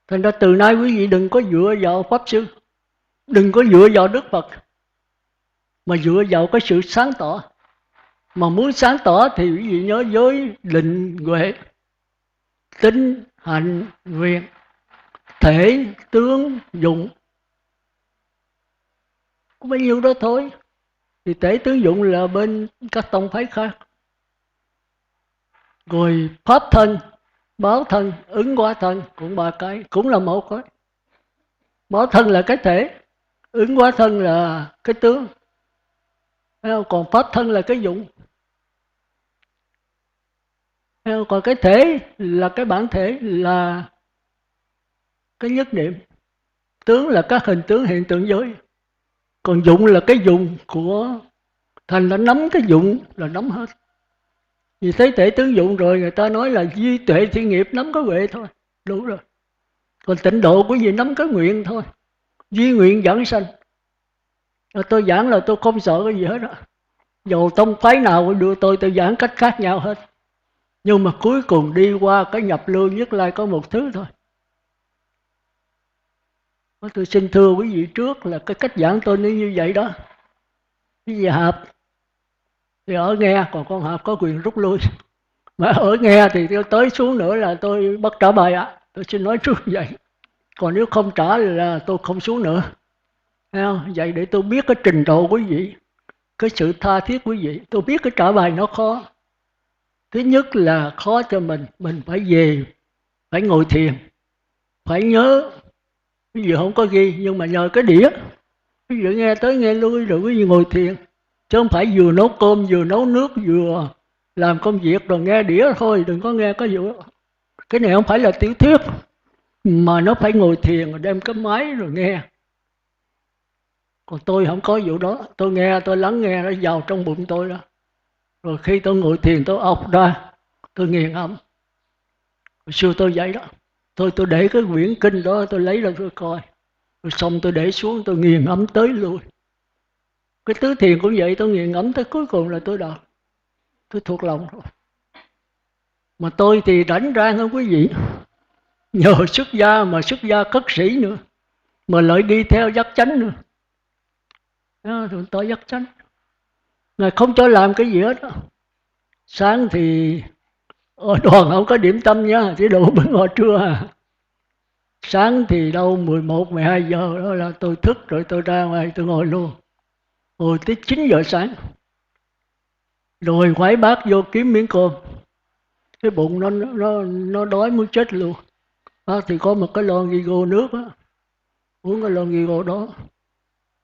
Thành ra từ nay quý vị đừng có dựa vào Pháp Sư, đừng có dựa vào Đức Phật, mà dựa vào cái sự sáng tỏ. Mà muốn sáng tỏ thì quý vị nhớ giới định huệ, tính hạnh nguyện, thể tướng dụng, có bao nhiêu đó thôi. Thì thể tướng dụng là bên các tông phái khác. Rồi pháp thân, báo thân, ứng hóa thân cũng ba cái, cũng là một cái. Báo thân là cái thể, ứng hóa thân là cái tướng, còn pháp thân là cái dụng. Còn cái thể là cái bản thể, là cái nhất niệm. Tướng là các hình tướng hiện tượng giới. Còn dụng là cái dụng của, thành đã nắm cái dụng là nắm hết. Vì thấy thể tướng dụng rồi người ta nói là duy tuệ thiên nghiệp nắm cái huệ thôi, đủ rồi. Còn tịnh độ của gì nắm cái nguyện thôi, duy nguyện giảng sanh. Tôi giảng là tôi không sợ cái gì hết á. Dù tông phái nào đưa tôi giảng cách khác nhau hết. Nhưng mà cuối cùng đi qua cái nhập lưu Nhất Lai có một thứ thôi. Tôi xin thưa quý vị trước là cái cách giảng tôi như vậy đó. Quý vị Hạp thì ở nghe, còn con Hạp có quyền rút lui. Mà ở nghe thì tôi tới xuống nữa là tôi bắt trả bài ạ. Tôi xin nói trước vậy. Còn nếu không trả là tôi không xuống nữa. Thấy không? Vậy để tôi biết cái trình độ quý vị, cái sự tha thiết quý vị. Tôi biết cái trả bài nó khó. Thứ nhất là khó cho mình phải về, phải ngồi thiền, phải nhớ. Quý vị không có ghi, nhưng mà nhờ cái đĩa, quý vị nghe tới nghe lui rồi quý vị ngồi thiền. Chứ không phải vừa nấu cơm, vừa nấu nước, vừa làm công việc rồi nghe đĩa thôi, đừng có nghe cái vụ đó. Cái này không phải là tiểu thuyết, mà nó phải ngồi thiền rồi đem cái máy rồi nghe. Còn tôi không có vụ đó, tôi nghe, tôi lắng nghe nó vào trong bụng tôi đó. Rồi khi tôi ngồi thiền tôi ọc ra, tôi nghiền ngẫm. Hồi xưa tôi vậy đó, tôi để cái quyển kinh đó tôi lấy ra tôi coi, rồi xong tôi để xuống tôi nghiền ngẫm tới lui. Cái tứ thiền cũng vậy, tôi nghiền ngẫm tới cuối cùng là tôi đạt, tôi thuộc lòng rồi. Mà tôi thì rảnh rang hơn quý vị, nhờ xuất gia mà xuất gia cất sĩ nữa, mà lại đi theo dắt chánh nữa. Rồi tôi dắt chánh, Ngài không cho làm cái gì hết đó. Sáng thì ở đoàn không có điểm tâm nha, chỉ đủ bữa ngồi trưa à. Sáng thì đâu 11, 12 giờ đó là tôi thức rồi tôi ra ngoài tôi ngồi luôn. Ngồi tới 9 giờ sáng. Rồi quái bác vô kiếm miếng cơm. Cái bụng nó đói muốn chết luôn. Bác thì có một cái lon Vigo nước á, uống cái lon Vigo đó.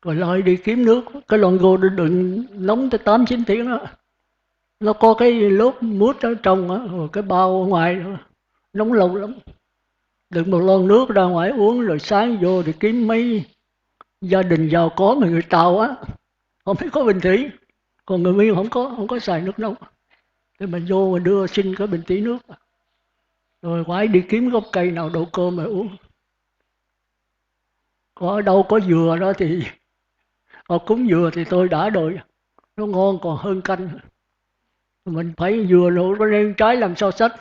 Rồi lại đi kiếm nước, cái lon Vigo đựng nóng tới 8-9 tiếng đó. Nó có cái lốp mút ở trong á, rồi cái bao ở ngoài đó. Nóng lâu lắm. Đựng một lon nước ra ngoài uống, rồi sáng vô thì kiếm mấy gia đình giàu có mà người Tàu á, không phải có bình thủy. Còn người Miên không có xài nước nóng. Thì mình vô mình đưa xin cái bình tí nước. Rồi phải đi kiếm gốc cây nào đậu cơm mà uống. Có ở đâu có dừa đó thì họ cúng dừa thì tôi đã rồi. Nó ngon còn hơn canh. Mình phải dừa nó lên trái làm sao sách.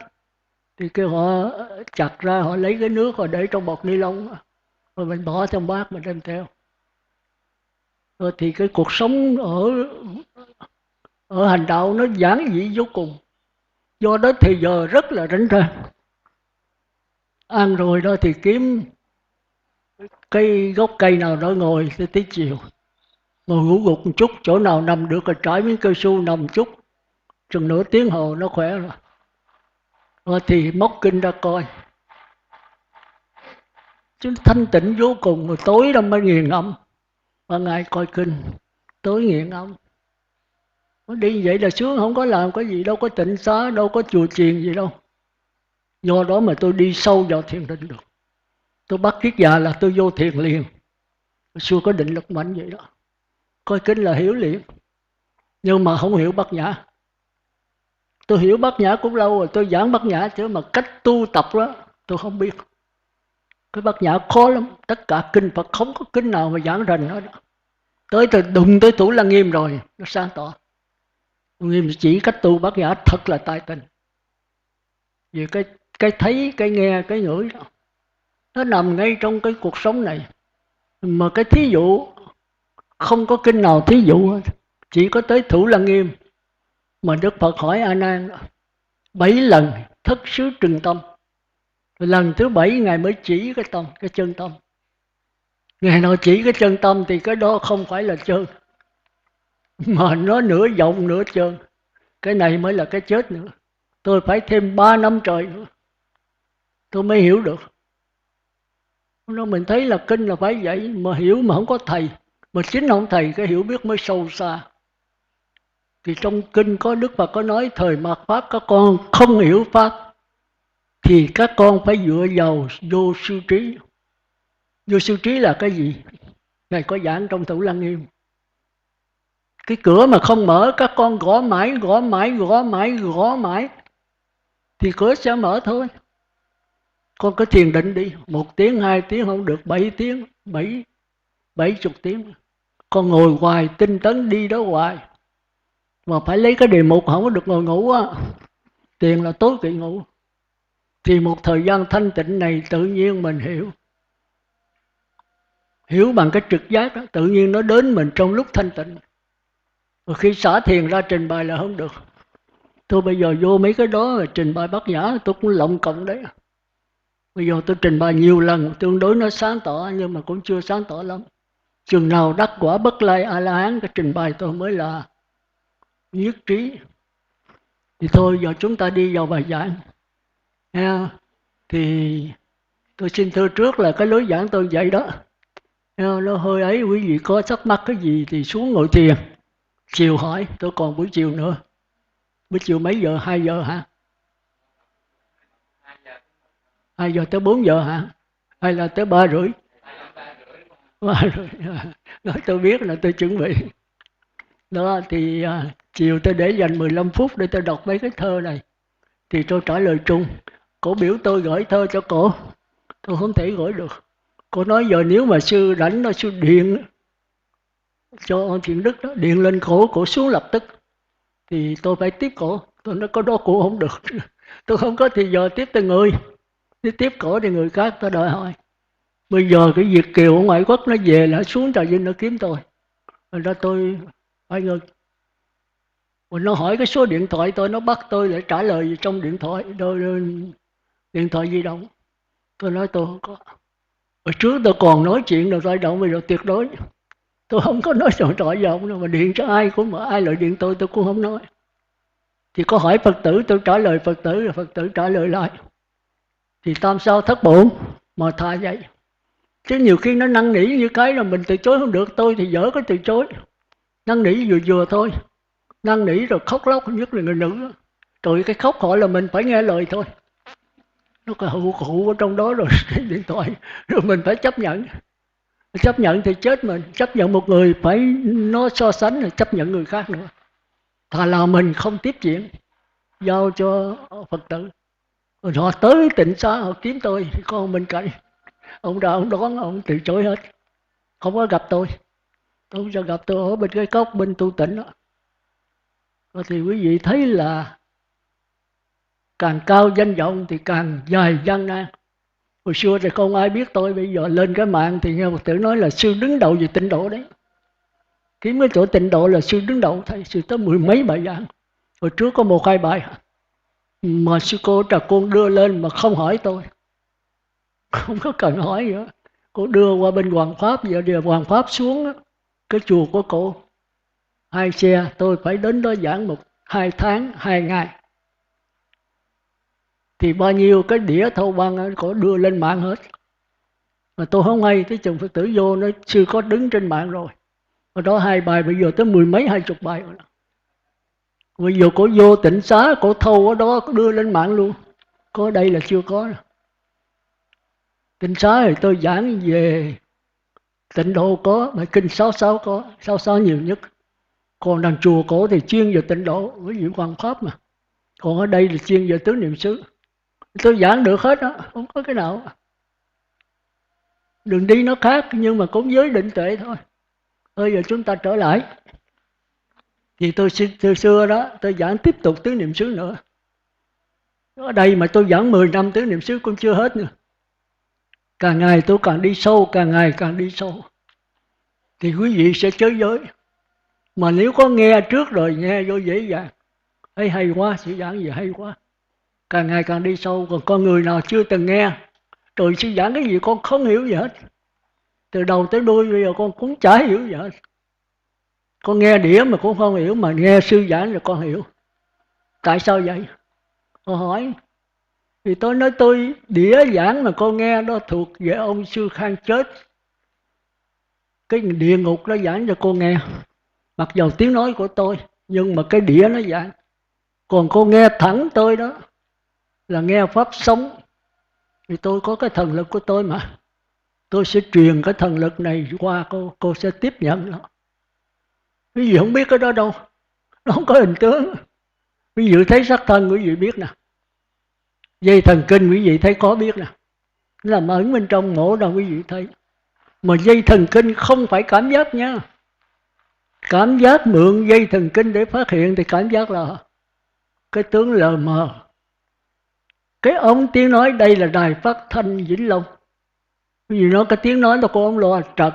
Thì kêu họ chặt ra, họ lấy cái nước họ để trong bọc ni lông, rồi mình bỏ trong bát mình đem theo. Rồi thì cái cuộc sống ở hành đạo nó giản dị vô cùng. Do đó thì giờ rất là rảnh rang. Ăn rồi đó thì kiếm cái gốc cây nào đó ngồi tới chiều. Ngồi ngủ gục một chút, chỗ nào nằm được rồi trải miếng cao su nằm một chút. Chừng nửa tiếng hồ nó khỏe rồi. Rồi thì móc kinh ra coi. Chứ thanh tịnh vô cùng, rồi tối đó mới nghiền ngẫm. Ban ngày coi kinh, tối nghiền ngẫm. Đi vậy là sướng, không có làm cái gì đâu, có tịnh xá, đâu có chùa chiền gì đâu. Do đó mà tôi đi sâu vào thiền định được. Tôi bắt kiết già là tôi vô thiền liền. Hồi xưa có định lực mạnh vậy đó. Coi kinh là hiểu liền. Nhưng mà không hiểu Bát Nhã. Tôi hiểu Bát Nhã cũng lâu rồi, tôi giảng Bát Nhã, chứ mà cách tu tập đó tôi không biết. Cái Bát Nhã khó lắm, tất cả kinh Phật không có kinh nào mà giảng rành hết. Tới tôi đụng tới Thủ Lăng Nghiêm rồi, nó sáng tỏ. Nghiêm chỉ cách tu Bát Nhã thật là tài tình. Vì cái thấy, cái nghe, cái ngửi đó. nó nằm ngay trong cái cuộc sống này. Mà cái thí dụ không có kinh nào thí dụ hết. Chỉ có tới Thủ Lăng Nghiêm mà Đức Phật hỏi A Nan 7 lần thất xứ trừng tâm. Lần thứ 7 Ngài mới chỉ cái tâm, cái chân tâm. Ngài nào chỉ cái chân tâm thì cái đó không phải là chân, mà nó nửa vọng nửa chân. Cái này mới là cái chết nữa. Tôi phải thêm 3 năm trời nữa tôi mới hiểu được. Nó mình thấy là kinh là phải vậy, mà hiểu mà không có thầy, mà chính ông thầy cái hiểu biết mới sâu xa. Thì trong kinh có Đức Phật có nói thời mạt Pháp các con không hiểu Pháp thì các con phải dựa vào vô sư trí. Vô sư trí là cái gì? Ngài có giảng trong Thủ Lăng Nghiêm. Cái cửa mà không mở, các con gõ mãi, gõ mãi, gõ mãi, gõ mãi thì cửa sẽ mở thôi. Con có thiền định đi, 1 tiếng, 2 tiếng không được, 7 tiếng, 70 tiếng. Con ngồi hoài, tinh tấn đi đó hoài. Mà phải lấy cái đề mục, không có được ngồi ngủ á. Tiền là tối kỵ ngủ. Thì một thời gian thanh tịnh này tự nhiên mình hiểu. Hiểu bằng cái trực giác đó, tự nhiên nó đến mình trong lúc thanh tịnh. Rồi khi xả thiền ra trình bày là không được. Tôi bây giờ vô mấy cái đó là trình bày Bát Nhã, tôi cũng lộng cộng đấy. Bây giờ tôi trình bày nhiều lần, tương đối nó sáng tỏ nhưng mà cũng chưa sáng tỏ lắm. Chừng nào đắc quả Bất Lai A-la-hán, cái trình bày tôi mới là nhất trí. Thì thôi giờ chúng ta đi vào bài giảng. Thì tôi xin thưa trước là cái lối giảng tôi vậy đó. Nó hơi ấy, quý vị có thắc mắc cái gì thì xuống ngồi thiền. Chiều hỏi, tôi còn buổi chiều nữa. Buổi chiều mấy giờ? 2 giờ hả? 2 giờ tới 4 giờ hả? Hay là tới 3 rưỡi? 3 rưỡi. Nói tôi biết là tôi chuẩn bị. Đó thì chiều tôi để dành 15 phút để tôi đọc mấy cái thơ này. Thì tôi trả lời chung. Cổ biểu tôi gửi thơ cho cổ. Tôi không thể gửi được. Cô nói giờ nếu mà sư rảnh nó sư điện cho ông Thiện Đức đó, điện lên cổ xuống lập tức. Thì tôi phải tiếp cổ. Tôi nói có đó cổ không được. Tôi không có thì giờ tiếp từ người. Nếu tiếp cổ thì người khác tôi đòi hỏi. Bây giờ cái Việt kiều ở ngoại quốc nó về là xuống Trà Vinh nó kiếm tôi. Rồi ra tôi phải ngừng. Rồi nó hỏi cái số điện thoại tôi, nó bắt tôi để trả lời trong điện thoại. Điện thoại di động. Tôi nói tôi không có. Hồi trước tôi còn nói chuyện được di động, bây giờ tuyệt đối. Tôi không có nói điện thoại di động đâu, mà điện cho ai cũng mà ai lại điện tôi cũng không nói. Thì có hỏi Phật tử tôi trả lời Phật tử, rồi Phật tử trả lời lại. Thì tam sao thất bổn mà thà vậy. Chứ nhiều khi nó năn nỉ như cái là mình từ chối không được, tôi thì dở cái từ chối. Năn nỉ vừa vừa thôi. Năn nỉ rồi khóc lóc, nhất là người nữ. Rồi cái khóc họ là mình phải nghe lời thôi. Nó có hụ ở trong đó rồi điện thoại. Rồi mình phải chấp nhận. Chấp nhận thì chết mình. Chấp nhận một người phải nó so sánh rồi chấp nhận người khác nữa. Thà là mình không tiếp chuyện, giao cho Phật tử. Rồi họ tới Tịnh Xá họ kiếm tôi, con bên cạnh. Ông ra ông đón, ông từ chối hết. Không có gặp tôi. Tôi không cho gặp tôi ở bên cái cốc bên tu tịnh đó. Thì quý vị thấy là càng cao danh vọng thì càng dài gian nan. Hồi xưa thì không ai biết tôi, bây giờ lên cái mạng thì nghe Phật tử nói là sư đứng đầu về tịnh độ đấy. Kiếm cái chỗ tịnh độ là sư đứng đầu, thầy sư tới 10 mấy bài giảng. Hồi trước có 1-2 bài mà sư cô Trà Côn đưa lên mà không hỏi tôi. Không có cần hỏi nữa. Cô đưa qua bên Hoàng Pháp, giờ Hoàng Pháp xuống cái chùa của cô. 2 xe, tôi phải đến đó giảng 1-2 tháng, 2 ngày. Thì bao nhiêu cái đĩa thâu băng có đưa lên mạng hết. Mà tôi không hay, cái chồng Phật tử vô nói sư có đứng trên mạng rồi. Ở đó 2 bài, bây giờ tới 10 mấy 20 bài rồi. Bây giờ cổ vô Tịnh Xá, cổ thâu ở đó đưa lên mạng luôn. Có đây là chưa có. Tịnh Xá thì tôi giảng về tịnh độ có, mà kinh 66 có, 66 nhiều nhất. Còn đằng chùa cổ thì chuyên về tịnh độ, với vị Hoàng Pháp mà. Còn ở đây là chuyên về tứ niệm xứ. Tôi giảng được hết đó, không có cái nào. Đường đi nó khác nhưng mà cũng giới định tuệ thôi. Bây giờ chúng ta trở lại. Thì tôi từ xưa đó, tôi giảng tiếp tục tứ niệm xứ nữa. Ở đây mà tôi giảng 10 năm tứ niệm xứ cũng chưa hết nữa. Càng ngày tôi càng đi sâu, càng ngày càng đi sâu, thì quý vị sẽ chới giới. Mà nếu có nghe trước rồi nghe vô dễ dàng, hay quá, sư giảng gì hay quá, càng ngày càng đi sâu. Còn con người nào chưa từng nghe, rồi sư giảng cái gì con không hiểu gì hết, từ đầu tới đuôi bây giờ con cũng chả hiểu gì hết. Con nghe đĩa mà cũng không hiểu, mà nghe sư giảng rồi con hiểu. Tại sao vậy? Con hỏi. Thì tôi nói tôi đĩa giảng mà con nghe đó thuộc về ông Sư Khang chết, cái địa ngục nó giảng cho cô nghe, mặc dầu tiếng nói của tôi, nhưng mà cái đĩa nó giảng. Còn cô nghe thẳng tôi đó là nghe pháp sống. Thì tôi có cái thần lực của tôi mà, tôi sẽ truyền cái thần lực này qua cô sẽ tiếp nhận nó. Quý vị không biết cái đó đâu, nó không có hình tướng. Quý vị thấy sắc thân, quý vị biết nè. Dây thần kinh quý vị thấy có biết nè, nó làm ẩn bên trong mổ đâu quý vị thấy. Mà dây thần kinh không phải cảm giác nha. Cảm giác mượn dây thần kinh để phát hiện thì cảm giác là cái tướng lờ mờ. Cái ống tiếng nói đây là đài phát thanh Vĩnh Long. Vì nó cái tiếng nói nó có ống loa trật,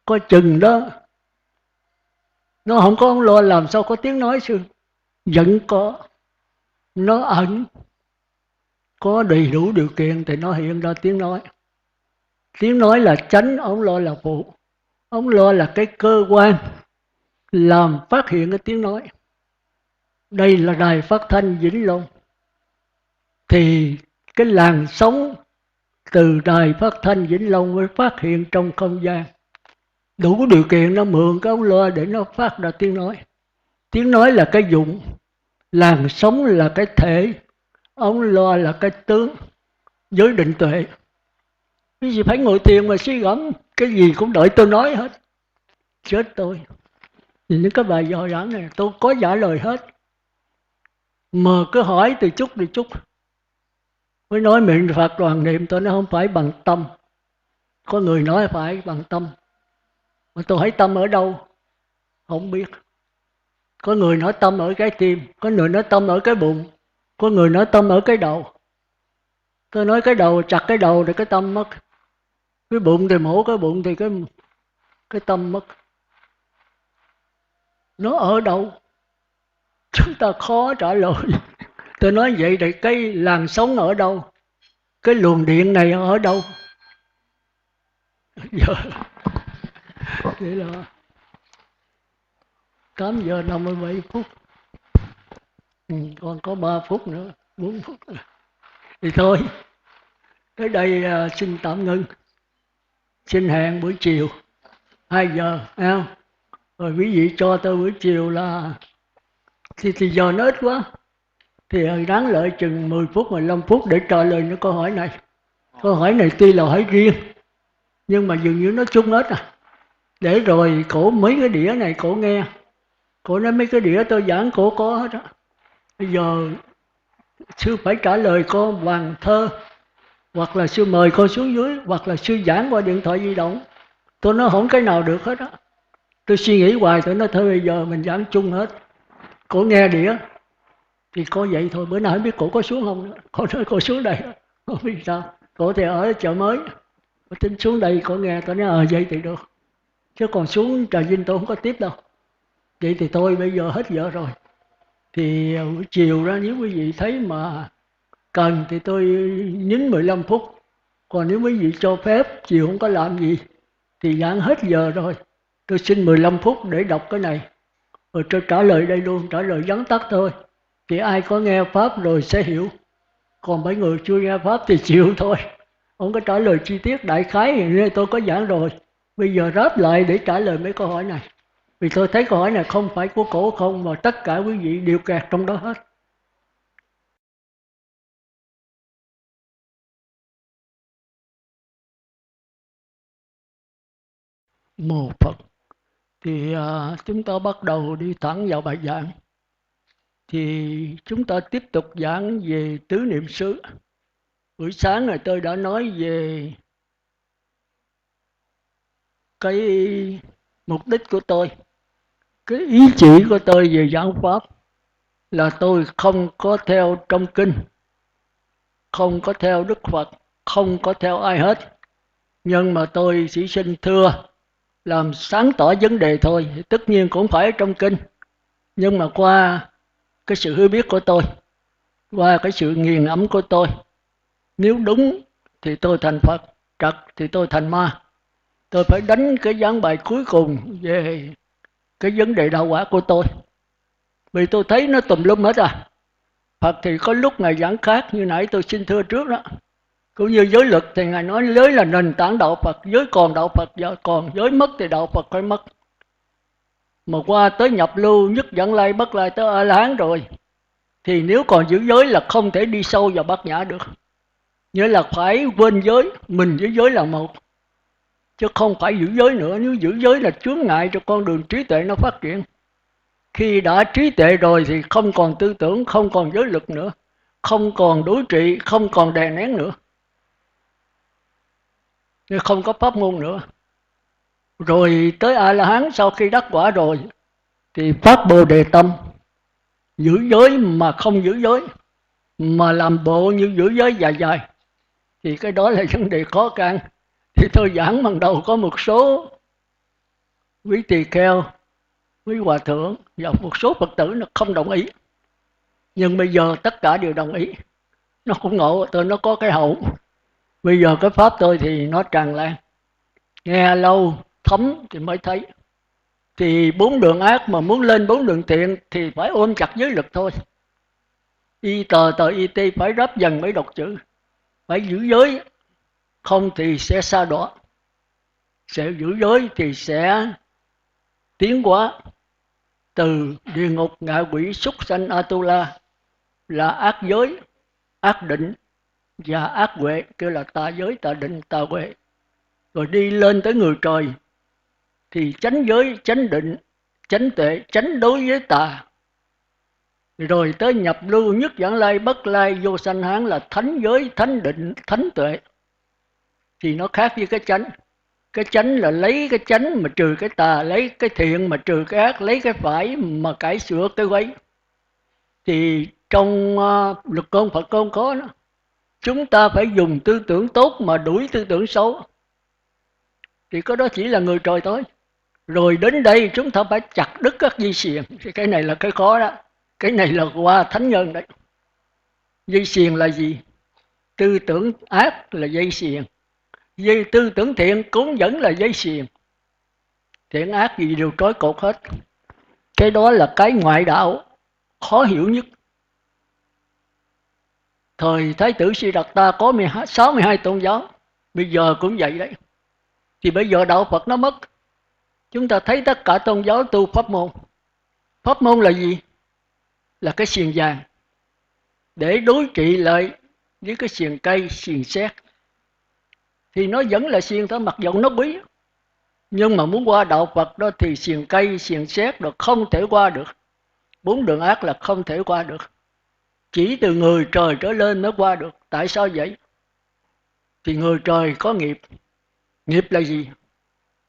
có chừng đó. Nó không có ống loa làm sao có tiếng nói sư? Vẫn có. Nó ẩn, có đầy đủ điều kiện thì nó hiện ra tiếng nói. Tiếng nói là chánh, ống loa là phụ. Ống loa là cái cơ quan làm phát hiện cái tiếng nói. Đây là đài phát thanh Vĩnh Long. Thì cái làn sóng từ đài phát thanh Vĩnh Long mới phát hiện trong không gian. Đủ điều kiện nó mượn cái ống loa để nó phát ra tiếng nói. Tiếng nói là cái dụng, làn sóng là cái thể, ống loa là cái tướng, giới định tuệ. Cái gì phải ngồi thiền mà suy gẫm, cái gì cũng đợi tôi nói hết. Chết tôi. Nhìn những cái bài dò giảng này tôi có trả lời hết. Mà cứ hỏi từ chút. Mới nói miệng Phật đoàn niệm, tôi nói không phải bằng tâm. Có người nói phải bằng tâm, mà tôi hỏi tâm ở đâu? Không biết. Có người nói tâm ở cái tim, có người nói tâm ở cái bụng, có người nói tâm ở cái đầu. Tôi nói cái đầu, chặt cái đầu thì cái tâm mất. Cái bụng thì mổ cái bụng thì cái tâm mất. Nó ở đâu? Chúng ta khó trả lời. Tôi nói vậy thì cái làn sóng ở đâu? Cái luồng điện này ở đâu? Giờ vậy là 8 giờ 57 phút. Còn có 3 phút nữa, 4 phút nữa. Thì thôi, tới đây xin tạm ngưng. Xin hẹn buổi chiều 2 giờ, thấy không? Rồi quý vị cho tôi buổi chiều là thì giờ nó ít quá. Thì đáng lợi chừng 10 phút, 15 phút để trả lời những câu hỏi này. Câu hỏi này tuy là hỏi riêng, nhưng mà dường như nó chung hết à. Để rồi cổ mấy cái đĩa này cổ nghe. Cổ nói mấy cái đĩa tôi giảng cổ có hết á. Bây giờ sư phải trả lời con bằng thơ, hoặc là sư mời con xuống dưới, hoặc là sư giảng qua điện thoại di động. Tôi nói không cái nào được hết á. Tôi suy nghĩ hoài, tôi nói thôi bây giờ mình giảng chung hết. Cổ nghe đĩa thì có vậy thôi. Bữa nào không biết cổ có xuống không nữa. Cổ nói cổ xuống đây, không biết sao. Cổ thì ở chợ mới, cổ tính xuống đây cổ nghe. Tôi nói vậy thì được, chứ còn xuống Trà Vinh tôi không có tiếp đâu. Vậy thì tôi bây giờ hết giờ rồi. Thì buổi chiều ra nếu quý vị thấy mà cần thì tôi nhín 15 phút. Còn nếu quý vị cho phép chiều không có làm gì thì giảng hết giờ rồi, tôi xin 15 phút để đọc cái này, rồi tôi trả lời đây luôn, trả lời vắn tắt thôi. Thì ai có nghe Pháp rồi sẽ hiểu. Còn mấy người chưa nghe Pháp thì chịu thôi. Không có trả lời chi tiết đại khái thì tôi có giảng rồi. Bây giờ ráp lại để trả lời mấy câu hỏi này. Vì tôi thấy câu hỏi này không phải của cổ không, mà tất cả quý vị đều kẹt trong đó hết. Mô Phật. Thì chúng ta bắt đầu đi thẳng vào bài giảng. Thì chúng ta tiếp tục giảng về tứ niệm xứ. Buổi sáng này tôi đã nói về cái mục đích của tôi, cái ý chỉ của tôi về giảng Pháp là tôi không có theo trong kinh, không có theo Đức Phật, không có theo ai hết. Nhưng mà tôi chỉ xin thưa làm sáng tỏ vấn đề thôi, tất nhiên cũng phải trong kinh, nhưng mà qua cái sự hiểu biết của tôi, qua cái sự nghiền ấm của tôi, nếu đúng thì tôi thành Phật, trật thì tôi thành ma. Tôi phải đánh cái giảng bài cuối cùng về cái vấn đề đạo quả của tôi, vì tôi thấy nó tùm lum hết à. Phật thì có lúc Ngài giảng khác, như nãy tôi xin thưa trước đó. Cũng như giới luật thì Ngài nói giới là nền tảng đạo Phật, giới còn đạo Phật còn, giới mất thì đạo Phật phải mất. Mà qua tới nhập lưu, nhất dẫn lai, bất lai tới A-la-hán rồi, thì nếu còn giữ giới là không thể đi sâu vào bát nhã được. Nghĩa là phải quên giới, mình với giới là một, chứ không phải giữ giới nữa. Nếu giữ giới là chướng ngại cho con đường trí tuệ nó phát triển. Khi đã trí tuệ rồi thì không còn tư tưởng, không còn giới lực nữa, không còn đối trị, không còn đè nén nữa, nên không có pháp môn nữa. Rồi tới A-la-hán sau khi đắc quả rồi thì phát Bồ Đề tâm, giữ giới mà không giữ giới, mà làm bộ như giữ giới dài dài, thì cái đó là vấn đề khó khăn. Thì tôi giảng ban đầu có một số quý tỳ kheo, quý hòa thượng và một số Phật tử nó không đồng ý, nhưng bây giờ tất cả đều đồng ý. Nó cũng ngộ, tôi nó có cái hậu. Bây giờ cái pháp tôi thì nó tràn lan, nghe lâu thấm thì mới thấy. Thì 4 đường ác mà muốn lên 4 đường thiện thì phải ôm chặt giới lực thôi. Y tờ tờ y tê phải ráp dần mới đọc chữ, phải giữ giới, không thì sẽ xa đọa. Sẽ giữ giới thì sẽ tiến hóa từ địa ngục, ngạ quỷ, súc sanh, Atula là ác giới, ác định và ác huệ, kêu là tà giới, tà định, tà huệ. Rồi đi lên tới người trời thì chánh giới, chánh định, chánh tuệ, chánh đối với tà. Rồi tới nhập lưu, nhất vãng lai, bất lai, vô sanh hán là thánh giới, thánh định, thánh tuệ. Thì nó khác với cái chánh. Cái chánh là lấy cái chánh mà trừ cái tà, lấy cái thiện mà trừ cái ác, lấy cái phải mà cải sửa cái quấy. Thì trong luật côn Phật côn có đó, chúng ta phải dùng tư tưởng tốt mà đuổi tư tưởng xấu. Thì có đó chỉ là người trời thôi. Rồi đến đây chúng ta phải chặt đứt các dây xiềng. Thì cái này là cái khó đó. Cái này là qua thánh nhân đấy. Dây xiềng là gì? Tư tưởng ác là dây xiềng, dây tư tưởng thiện cũng vẫn là dây xiềng. Thiện ác gì đều trói cột hết. Cái đó là cái ngoại đạo khó hiểu nhất. Thời Thái tử Siddhartha có 62 tôn giáo, bây giờ cũng vậy đấy. Thì bây giờ đạo Phật nó mất. Chúng ta thấy tất cả tôn giáo tu pháp môn. Pháp môn là gì? Là cái xiềng vàng để đối trị lại với cái xiềng cây, xiềng sét. Thì nó vẫn là xiềng thôi, mặc dù nó quý. Nhưng mà muốn qua đạo Phật đó thì xiềng cây, xiềng sét được không thể qua được. 4 đường ác là không thể qua được. Chỉ từ người trời trở lên mới qua được. Tại sao vậy? Thì người trời có nghiệp. Nghiệp là gì?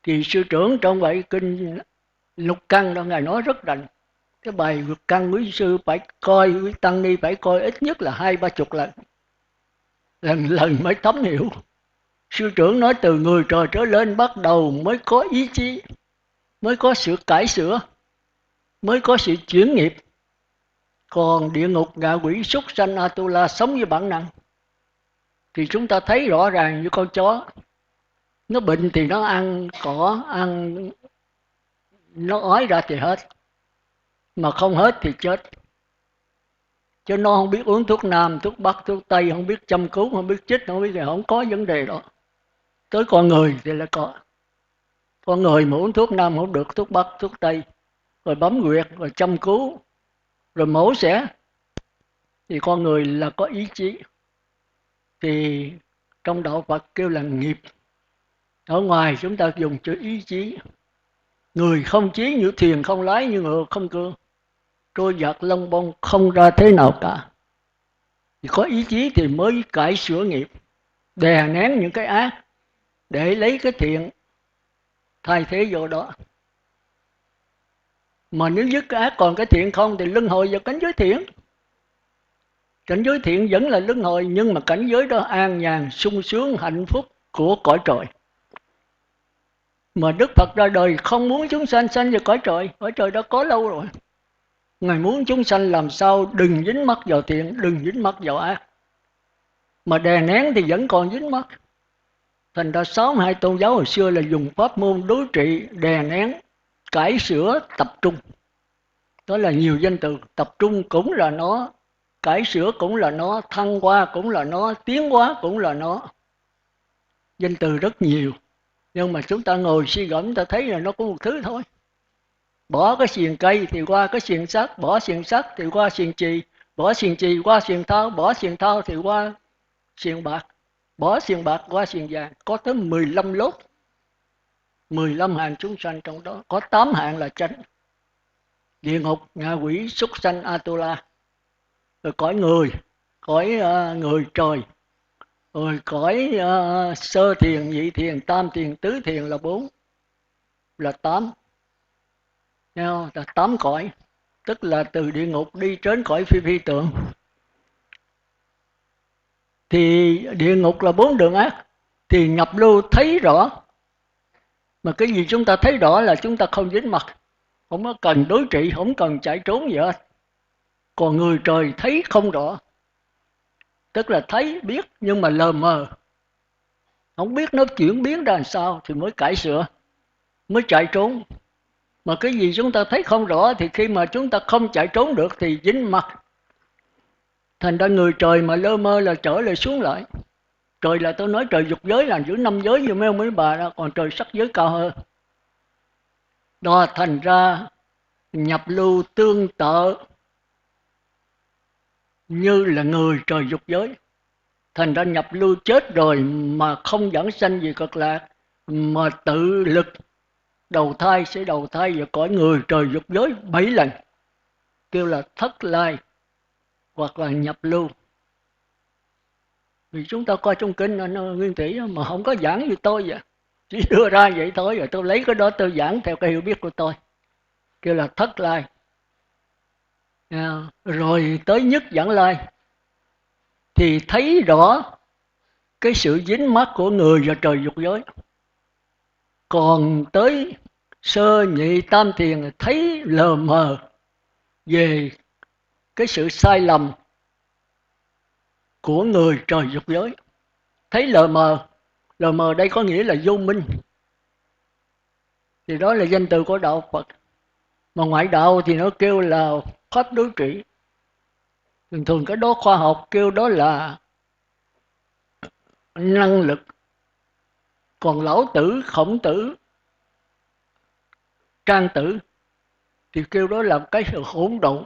Thì sư trưởng trong vậy kinh Lục Căn đó, Ngài nói rất rành. Cái bài Lục Căn quý sư phải coi, quý tăng ni phải coi ít nhất là 20-30 lần. Lần mới thấm hiểu. Sư trưởng nói từ người trời trở lên bắt đầu mới có ý chí, mới có sự cải sửa, mới có sự chuyển nghiệp. Còn địa ngục, ngạ quỷ, súc sanh, Atula sống với bản năng. Thì chúng ta thấy rõ ràng như con chó. Nó bệnh thì nó ăn cỏ, ăn nó ói ra thì hết. Mà không hết thì chết. Chứ nó không biết uống thuốc Nam, thuốc Bắc, thuốc Tây, không biết chăm cứu, không biết chích, không biết gì, không có vấn đề đó. Tới con người thì là có. Con người mà uống thuốc Nam không được, thuốc Bắc, thuốc Tây, rồi bấm huyệt, rồi chăm cứu, rồi mổ xẻ, thì con người là có ý chí. Thì trong đạo Phật kêu là nghiệp. Ở ngoài chúng ta dùng chữ ý chí. Người không chí như thuyền không lái, như ngựa không cương, trôi giạt lông bông không ra thế nào cả. Thì có ý chí thì mới cải sửa nghiệp, đè nén những cái ác để lấy cái thiện thay thế vô đó. Mà nếu dứt cái ác còn cái thiện không thì luân hồi vào cảnh giới thiện. Cảnh giới thiện vẫn là luân hồi, nhưng mà cảnh giới đó an nhàn, sung sướng, hạnh phúc của cõi trời. Mà Đức Phật ra đời không muốn chúng sanh sanh vào cõi trời đó có lâu rồi. Ngài muốn chúng sanh làm sao đừng dính mắc vào thiện, đừng dính mắc vào ác. Mà đè nén thì vẫn còn dính mắc. Thành ra 62 tôn giáo hồi xưa là dùng pháp môn đối trị, đè nén, cải sửa, tập trung. Đó là nhiều danh từ. Tập trung cũng là nó, cải sửa cũng là nó, thăng hoa cũng là nó, tiến hóa cũng là nó. Danh từ rất nhiều. Nhưng mà chúng ta ngồi suy gẫm ta thấy là nó có một thứ thôi. Bỏ cái xiềng cây thì qua cái xiềng sắt, bỏ xiềng sắt thì qua xiềng chì, bỏ xiềng chì qua xiềng thao, bỏ xiềng thao thì qua xiềng bạc, bỏ xiềng bạc qua xiềng vàng. Có tới 15 lốt, 15 hạng chúng sanh trong đó, có 8 hạng là chánh. Địa ngục, ngạ quỷ, súc sanh, Atula. Rồi cõi người, cõi người trời. Rồi cõi sơ thiền, nhị thiền, tam thiền, tứ thiền là 4, là 8. Nghe không? Là 8 cõi. Tức là từ địa ngục đi đến cõi phi phi tượng. Thì địa ngục là 4 đường ác. Thì nhập lưu thấy rõ. Mà cái gì chúng ta thấy rõ là chúng ta không dính mặt. Không có cần đối trị, không cần chạy trốn gì hết. Còn người trời thấy không rõ. Tức là thấy, biết nhưng mà lờ mờ. Không biết nó chuyển biến ra làm sao thì mới cải sửa, mới chạy trốn. Mà cái gì chúng ta thấy không rõ thì khi mà chúng ta không chạy trốn được thì dính mặt. Thành ra người trời mà lơ mơ là trở lại xuống lại. Trời là tôi nói trời dục giới là giữ 5 giới như mấy ông mấy bà đó, còn trời sắc giới cao hơn. Đó thành ra nhập lưu tương tự như là người trời dục giới. Thành ra nhập lưu chết rồi mà không dẫn sanh gì cực lạc, mà tự lực đầu thai sẽ đầu thai vào cõi người trời dục giới 7 lần. Kêu là thất lai hoặc là nhập lưu. Vì chúng ta coi trong kinh anh Nguyên Tỷ mà không có giảng như tôi vậy. Chỉ đưa ra vậy thôi, rồi tôi lấy cái đó tôi giảng theo cái hiểu biết của tôi. Kêu là thất lai. Rồi tới nhất dẫn lai. Thì thấy rõ cái sự dính mắc của người và trời dục giới. Còn tới sơ nhị tam thiền thấy lờ mờ về cái sự sai lầm của người trời dục giới. Thấy lờ mờ đây có nghĩa là vô minh. Thì đó là danh từ của đạo Phật. Mà ngoại đạo thì nó kêu là pháp đối trị. Thường thường cái đó khoa học kêu đó là năng lực. Còn Lão Tử, Khổng Tử, Trang Tử thì kêu đó là cái sự hỗn độn.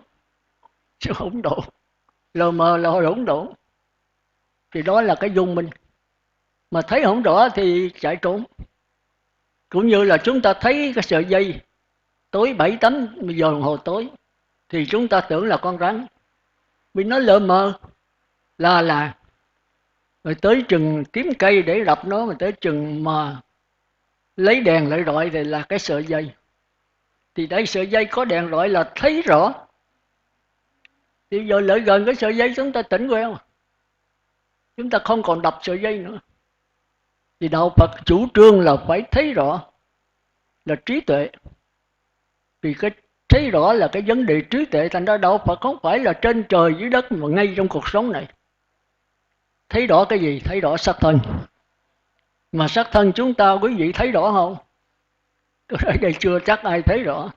Sự hỗn độn, lờ mờ là hỗn độn. Thì đó là cái vô minh. Mà thấy không rõ thì chạy trốn. Cũng như là chúng ta thấy cái sợi dây tối 7-8 giờ đồng hồ tối thì chúng ta tưởng là con rắn. Vì nó lờ mờ là rồi tới chừng kiếm cây để đập nó, mà tới chừng mà lấy đèn lại rọi thì là cái sợi dây. Thì đây sợi dây có đèn rọi là thấy rõ. Thì giờ lại gần cái sợi dây chúng ta tỉnh queo. Chúng ta không còn đập sợi dây nữa. Thì đạo Phật chủ trương là phải thấy rõ, là trí tuệ. Vì cái thấy rõ là cái vấn đề trí tuệ. Thành ra đạo Phật không phải là trên trời dưới đất mà ngay trong cuộc sống này. Thấy rõ cái gì? Thấy rõ sắc thân. Mà sắc thân chúng ta quý vị thấy rõ không? Tôi ở đây chưa chắc ai thấy rõ.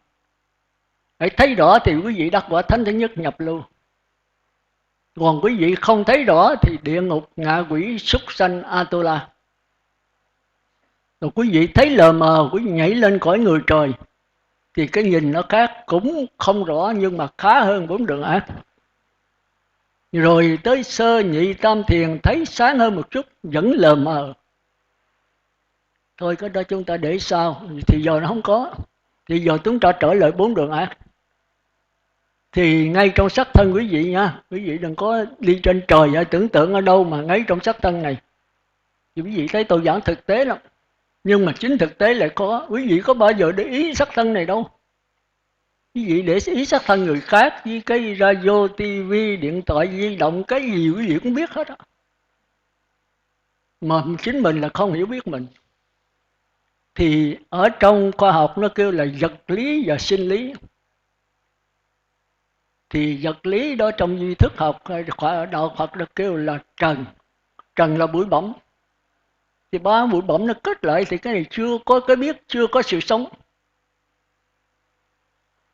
Hãy thấy rõ thì quý vị đắc quả thánh thứ nhất nhập lưu. Còn quý vị không thấy rõ thì địa ngục, ngạ quỷ, súc sanh, Atula. Rồi quý vị thấy lờ mờ, quý vị nhảy lên cõi người trời thì cái nhìn nó khác, cũng không rõ nhưng mà khá hơn 4 đường ác. Rồi tới sơ nhị tam thiền thấy sáng hơn một chút, vẫn lờ mờ. Thôi cái đó chúng ta để sau, thì giờ nó không có. Thì giờ chúng ta trở lại 4 đường ác. Thì ngay trong sắc thân quý vị nha, quý vị đừng có đi trên trời hay tưởng tượng ở đâu mà ngay trong sắc thân này. Thì quý vị thấy tôi giảng thực tế lắm. Nhưng mà chính thực tế lại có, quý vị có bao giờ để ý sắc thân này đâu. Quý vị để ý xác thân người khác với cái radio, tivi, điện thoại di động, cái gì quý vị cũng biết hết á. Mà chính mình là không hiểu biết mình. Thì ở trong khoa học nó kêu là vật lý và sinh lý. Thì vật lý đó trong duy thức học, đạo Phật nó kêu là trần. Trần là bụi bẩm. Thì ba bụi bẩm nó kết lại thì cái này chưa có cái biết, chưa có sự sống.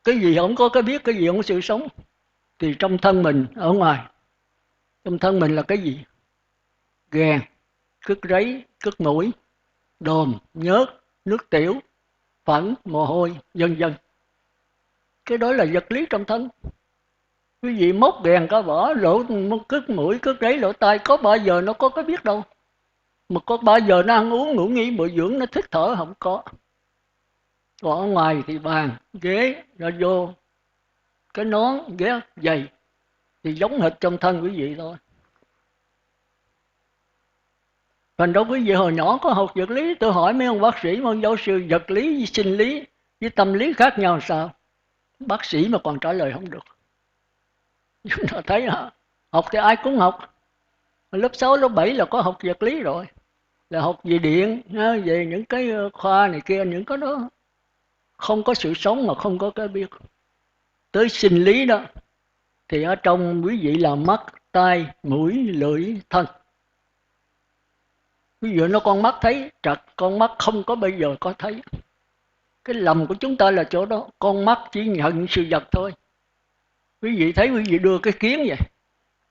Cái gì không có cái biết, cái gì không có sự sống. Thì trong thân mình, ở ngoài, trong thân mình là cái gì? Gàn, cứt ráy, cứt mũi, đồm, nhớt, nước tiểu, phẫn, mồ hôi, vân vân. Cái đó là vật lý trong thân. Quý vị móc gàn có vỏ, lỗ cứt mũi, cứt ráy, lỗ tai, có bao giờ nó có cái biết đâu. Mà có bao giờ nó ăn uống, ngủ nghỉ, bồi dưỡng, nó thích thở, không có. Còn ở ngoài thì bàn, ghế, radio, cái nón, ghế, giày thì giống hệt trong thân quý vị thôi. Thành đó quý vị hồi nhỏ có học vật lý, tôi hỏi mấy ông bác sĩ, mấy ông giáo sư, vật lý với sinh lý với tâm lý khác nhau sao? Bác sĩ mà còn trả lời không được. Chúng ta thấy hả? Học thì ai cũng học. Lớp 6, lớp 7 là có học vật lý rồi. Là học về điện, về những cái khoa này kia, những cái đó. Không có sự sống mà không có cái biết. Tới sinh lý đó, thì ở trong quý vị là mắt, tai, mũi, lưỡi, thân. Ví dụ nó con mắt thấy trật, con mắt không có bây giờ có thấy. Cái lầm của chúng ta là chỗ đó, con mắt chỉ nhận sự vật thôi. Quý vị thấy quý vị đưa cái kiến vậy,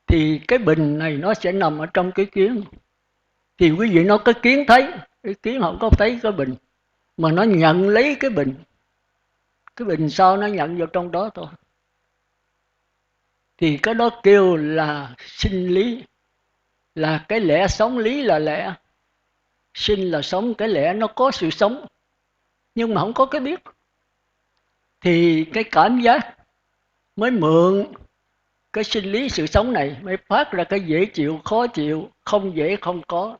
thì cái bình này nó sẽ nằm ở trong cái kiến. Thì quý vị nói cái kiến thấy, cái kiến không có thấy cái bình, mà nó nhận lấy cái bình. Cái bình sau nó nhận vào trong đó thôi. Thì cái đó kêu là sinh lý, là cái lẽ sống, lý là lẽ. Sinh là sống, cái lẽ nó có sự sống, nhưng mà không có cái biết. Thì cái cảm giác mới mượn cái sinh lý sự sống này mới phát ra cái dễ chịu, khó chịu, không dễ không có.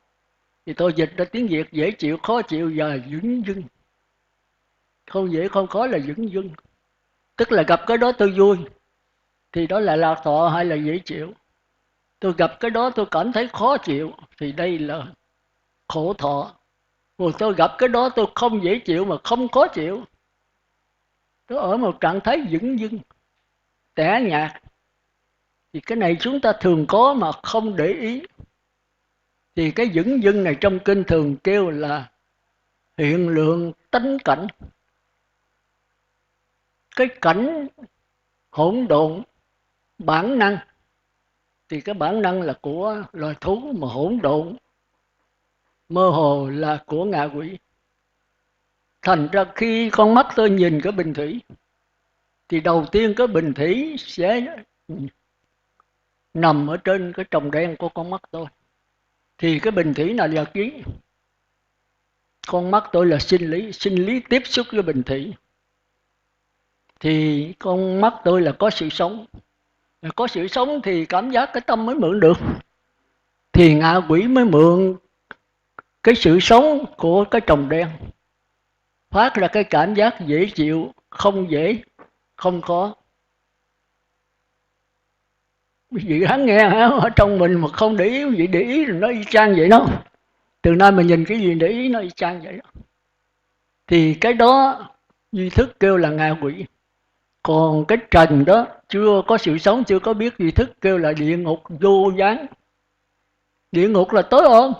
Thì tôi dịch ra tiếng Việt dễ chịu, khó chịu và dửng dưng. Không dễ không có là dửng dưng. Tức là gặp cái đó tôi vui, thì đó là lạc thọ hay là dễ chịu. Tôi gặp cái đó tôi cảm thấy khó chịu, thì đây là khổ thọ. Rồi tôi gặp cái đó tôi không dễ chịu mà không khó chịu, tôi ở một trạng thái dửng dưng, tẻ nhạt. Thì cái này chúng ta thường có mà không để ý. Thì cái dửng dưng này trong kinh thường kêu là hiện lượng tánh cảnh. Cái cảnh hỗn độn, bản năng. Thì cái bản năng là của loài thú, mà hỗn độn, mơ hồ là của ngạ quỷ. Thành ra khi con mắt tôi nhìn cái bình thủy, thì đầu tiên cái bình thủy sẽ nằm ở trên cái tròng đen của con mắt tôi. Thì cái bình thủy là vật lý. Con mắt tôi là sinh lý tiếp xúc với bình thủy. Thì con mắt tôi là có sự sống. Có sự sống thì cảm giác cái tâm mới mượn được. Thì ngạ quỷ mới mượn cái sự sống của cái tròng đen, phát ra cái cảm giác dễ chịu, không dễ, không có. Quý vị hắn nghe ở trong mình mà không để ý, quý vị để ý rồi nó y chang vậy đó. Từ nay mà nhìn cái gì để ý nó y chang vậy đó. Thì cái đó duy thức kêu là ngạ quỷ. Còn cái trần đó chưa có sự sống, chưa có biết duy thức kêu là địa ngục vô gián. Địa ngục là tối ôm,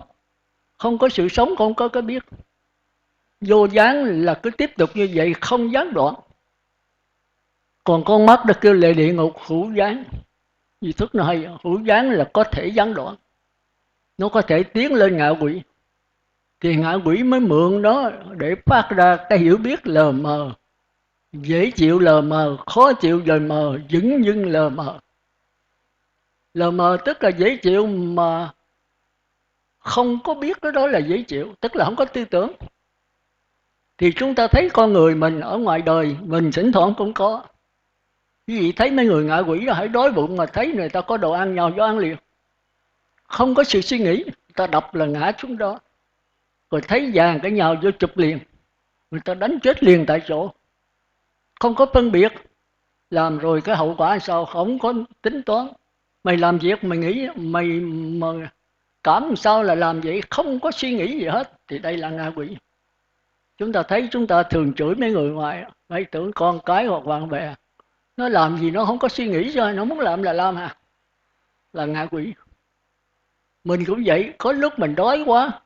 không có sự sống, không có cái biết. Vô gián là cứ tiếp tục như vậy, không gián đoạn. Còn con mắt đó kêu là địa ngục hữu gián. Duy thức nó hay, hữu gián là có thể gián đoạn, nó có thể tiến lên ngạ quỷ. Thì ngạ quỷ mới mượn đó để phát ra cái hiểu biết lờ mờ, dễ chịu lờ mờ, khó chịu lờ mờ, dửng dưng lờ mờ. Lờ mờ tức là dễ chịu mà không có biết cái đó là dễ chịu, tức là không có tư tưởng. Thì chúng ta thấy con người mình ở ngoài đời mình thỉnh thoảng cũng có. Quý vị thấy mấy người ngạ quỷ đó, hãy đói bụng mà thấy người ta có đồ ăn nhào vô ăn liền, không có sự suy nghĩ, người ta đập là ngã xuống đó. Rồi thấy vàng cái nhào vô chụp liền, người ta đánh chết liền tại chỗ, không có phân biệt. làm rồi cái hậu quả sao không có tính toán. Mày làm việc mày nghĩ mày mà cảm sao là làm vậy, không có suy nghĩ gì hết, thì đây là ngạ quỷ. Chúng ta thấy chúng ta thường chửi mấy người ngoài, mấy tưởng con cái hoặc bạn bè, nó làm gì nó không có suy nghĩ rồi, nó muốn làm là làm hả, là ngạ quỷ. Mình cũng vậy, có lúc mình đói quá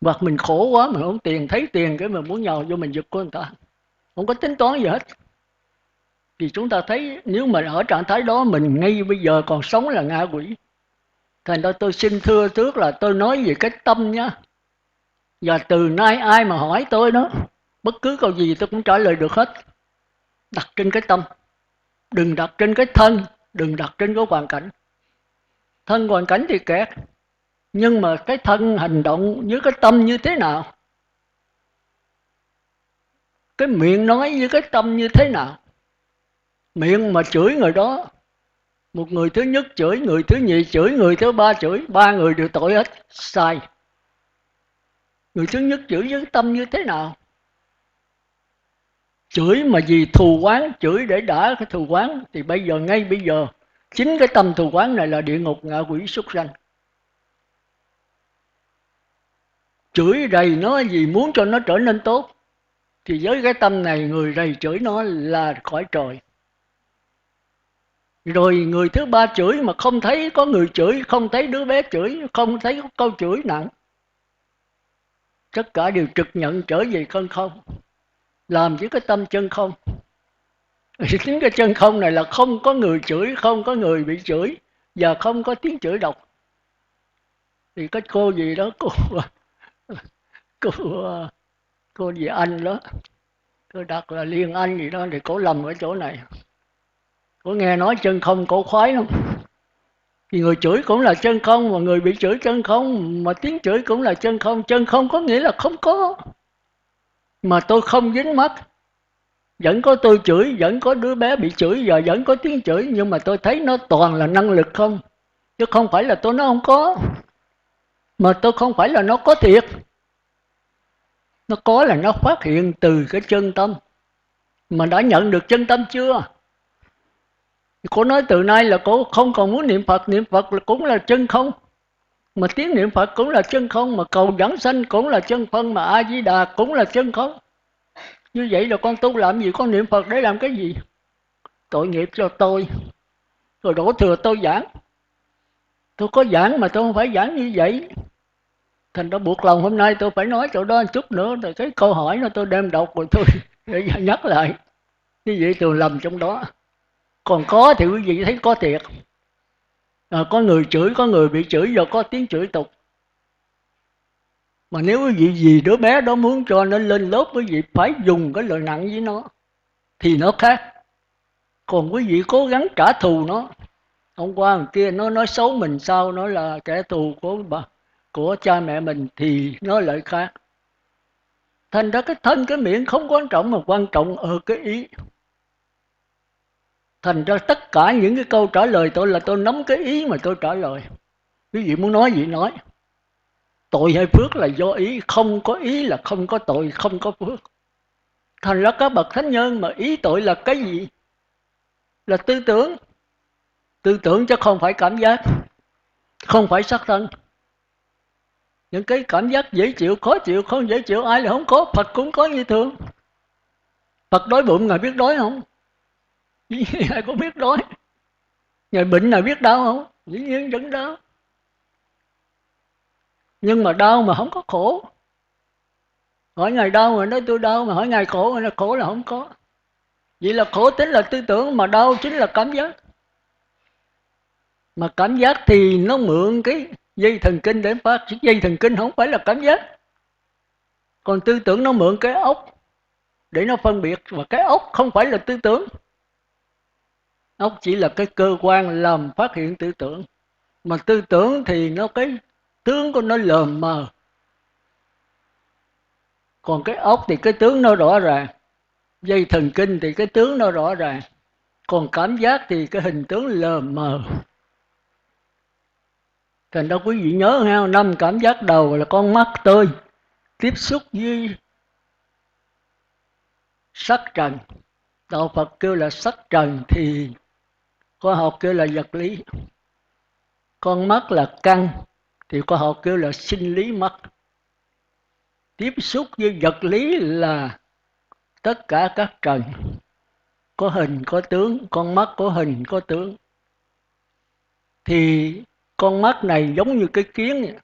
hoặc mình khổ quá, mình không tiền, thấy tiền cái mình muốn nhào vô mình giật của người ta, không có tính toán gì hết. Thì chúng ta thấy nếu mà ở trạng thái đó mình ngay bây giờ còn sống là ngạ quỷ. Thành ra tôi xin thưa trước là tôi nói về cái tâm nhá. Và từ nay ai mà hỏi tôi đó, bất cứ câu gì tôi cũng trả lời được hết. Đặt trên cái tâm, đừng đặt trên cái thân, đừng đặt trên cái hoàn cảnh. Thân hoàn cảnh thì kẹt, nhưng mà cái thân hành động với cái tâm như thế nào, cái miệng nói với cái tâm như thế nào. Miệng mà chửi người đó, một người thứ nhất chửi, người thứ nhì chửi, người thứ ba chửi, ba người đều tội hết, sai. Người thứ nhất chửi với tâm như thế nào? Chửi mà vì thù oán, chửi để đả cái thù oán, thì bây giờ ngay bây giờ chính cái tâm thù oán này là địa ngục, ngạ quỷ, súc sanh. Chửi rầy nó vì muốn cho nó trở nên tốt, thì với cái tâm này người rầy chửi nó là cõi trời. Rồi người thứ ba chửi mà không thấy có người chửi, không thấy đứa bé chửi, không thấy có câu chửi nặng, tất cả đều trực nhận trở về chân không, làm với cái tâm chân không. Chính cái chân không này là không có người chửi, không có người bị chửi, và không có tiếng chửi độc. Thì cái cô gì đó, cô gì Anh đó, cô đặt là Liên Anh gì đó, thì cổ lầm ở chỗ này. Cô nghe nói chân không cổ khoái lắm. Thì người chửi cũng là chân không, mà người bị chửi chân không, mà tiếng chửi cũng là chân không. Chân không có nghĩa là không có. Mà tôi không dính mắt, vẫn có tôi chửi, vẫn có đứa bé bị chửi, và vẫn có tiếng chửi, nhưng mà tôi thấy nó toàn là năng lực không, chứ không phải là tôi nói không có. Mà tôi không phải là nó có thiệt. Nó có là nó phát hiện từ cái chân tâm. Mà đã nhận được chân tâm chưa? Cô nói từ nay là cô không còn muốn niệm Phật là cũng là chân không. Mà tiếng niệm Phật cũng là chân không, mà cầu vãng sanh cũng là chân không, mà A Di Đà cũng là chân không. Như vậy là con tu làm gì, con niệm Phật để làm cái gì? Tội nghiệp cho tôi. Rồi đổ thừa tôi giảng. Tôi có giảng mà tôi không phải giảng như vậy. Thành ra buộc lòng hôm nay tôi phải nói chỗ đó một chút nữa, rồi cái câu hỏi nó tôi đem đọc rồi tôi để nhắc lại. Như vậy tôi lầm trong đó. Còn có thì quý vị thấy có thiệt. Có người chửi, có người bị chửi, rồi có tiếng chửi tục. Mà nếu quý vị vì đứa bé đó muốn cho nó lên lớp, quý vị phải dùng cái lời nặng với nó, thì nó khác. Còn quý vị cố gắng trả thù nó, hôm qua thằng kia nó nói xấu mình sao, nó là kẻ thù của cha mẹ mình, thì nó lại khác. Thành ra cái thân cái miệng không quan trọng, mà quan trọng ở cái ý. Thành ra tất cả những cái câu trả lời tôi là tôi nắm cái ý mà tôi trả lời. Quý vị muốn nói gì nói. Tội hay phước là do ý, không có ý là không có tội, không có phước. Thành ra các bậc thánh nhân mà ý tội là cái gì? Là tư tưởng. Tư tưởng chứ không phải cảm giác, không phải sắc thân. Những cái cảm giác dễ chịu, khó chịu, không dễ chịu ai là không có, Phật cũng có như thường. Phật đói bụng Ngài biết đói không? Dĩ nhiên Ngài có biết đói. Ngài bệnh Ngài biết đau không? Dĩ nhiên vẫn đau. Nhưng mà đau mà không có khổ. Hỏi Ngài đau mà nói tôi đau, mà hỏi Ngài khổ mà nói khổ là không có. Vậy là khổ tính là tư tưởng, mà đau chính là cảm giác. Mà cảm giác thì nó mượn cái dây thần kinh để phát. Dây thần kinh không phải là cảm giác. Còn tư tưởng nó mượn cái óc để nó phân biệt. Và cái óc không phải là tư tưởng. Óc chỉ là cái cơ quan làm phát hiện tư tưởng. Mà tư tưởng thì nó cái tướng của nó lờ mờ. Còn cái óc thì cái tướng nó rõ ràng. Dây thần kinh thì cái tướng nó rõ ràng. Còn cảm giác thì cái hình tướng lờ mờ. Thành ra quý vị nhớ ha, 5 cảm giác đầu là con mắt tôi tiếp xúc với sắc trần, Đạo Phật kêu là sắc trần thì khoa học kêu là vật lý. Con mắt là căn thì khoa học kêu là sinh lý mắt. Tiếp xúc với vật lý là tất cả các trần, có hình có tướng, con mắt có hình có tướng. Thì con mắt này giống như cái kiến,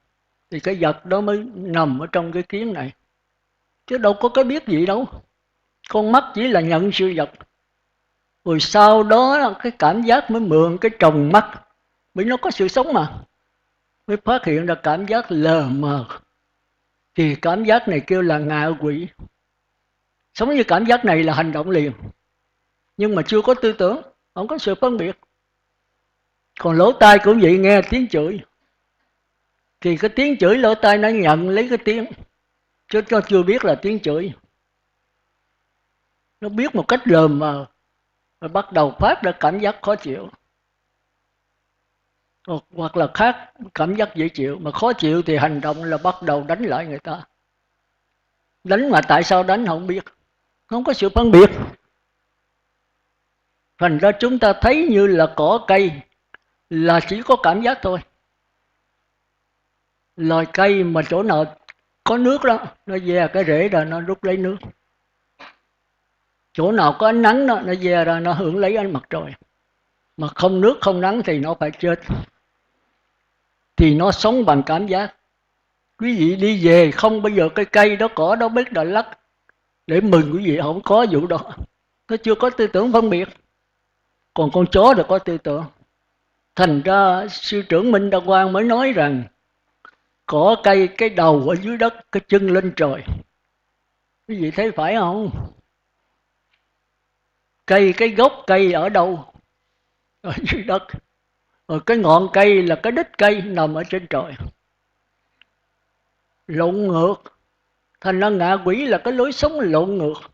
thì cái vật đó mới nằm ở trong cái kiến này, chứ đâu có cái biết gì đâu. Con mắt chỉ là nhận sự vật, rồi sau đó cái cảm giác mới mượn cái tròng mắt, vì nó có sự sống mà, mới phát hiện ra cảm giác lờ mờ. Thì cảm giác này kêu là ngạ quỷ. Sống như cảm giác này là hành động liền, nhưng mà chưa có tư tưởng, không có sự phân biệt. Còn lỗ tai cũng vậy, nghe tiếng chửi thì cái tiếng chửi lỗ tai nó nhận lấy cái tiếng, chứ nó chưa biết là tiếng chửi. Nó biết một cách lờ mờ, rồi bắt đầu phát ra cảm giác khó chịu, hoặc là khác cảm giác dễ chịu. Mà khó chịu thì hành động là bắt đầu đánh lại người ta. Đánh mà tại sao đánh không biết, không có sự phân biệt. Thành ra chúng ta thấy như là cỏ cây là chỉ có cảm giác thôi. Loài cây mà chỗ nào có nước đó, nó ve cái rễ ra nó rút lấy nước. Chỗ nào có ánh nắng đó, nó ve ra nó hưởng lấy ánh mặt trời. Mà không nước không nắng thì nó phải chết. Thì nó sống bằng cảm giác. Quý vị đi về không bao giờ cái cây đó, cỏ đó biết đã lắc để mừng quý vị, không có vụ đó. Nó chưa có tư tưởng phân biệt. Còn con chó đã có tư tưởng. Thành ra sư trưởng Minh Đa Quang mới nói rằng cỏ cây cái đầu ở dưới đất, cái chân lên trời. Quý vị thấy phải không? Cây, cái gốc cây ở đâu? Ở dưới đất. Rồi cái ngọn cây là cái đích cây nằm ở trên trời. Lộn ngược. Thành ra ngạ quỷ là cái lối sống lộn ngược.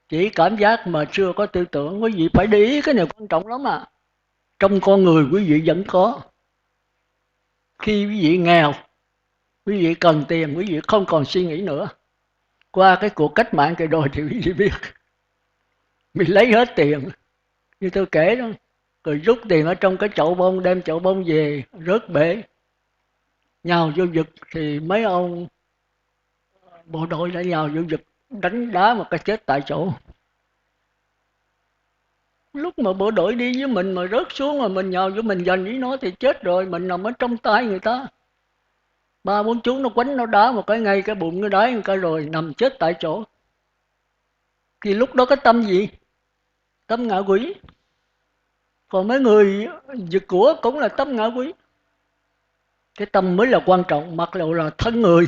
Chỉ cảm giác mà chưa có tư tưởng. Quý vị phải để ý cái này quan trọng lắm à. Trong con người quý vị vẫn có. Khi quý vị nghèo, quý vị cần tiền, quý vị không còn suy nghĩ nữa. Qua cái cuộc cách mạng cái rồi thì quý vị biết. Mình lấy hết tiền, như tôi kể đó. Rồi rút tiền ở trong cái chậu bông, đem chậu bông về, rớt bể. Nhào vô vực thì mấy ông bộ đội đã nhào vô vực, đánh đá một cái chết tại chỗ. Lúc mà bộ đội đi với mình mà rớt xuống mà mình nhào vô mình giành với nó thì chết rồi, mình nằm ở trong tay người ta. 3-4 chú nó quánh nó đá một cái ngay cái bụng nó đáy một cái rồi nằm chết tại chỗ. Thì lúc đó cái tâm gì? Tâm ngạ quỷ. Còn mấy người giật của cũng là tâm ngạ quỷ. Cái tâm mới là quan trọng, mặc dù là thân người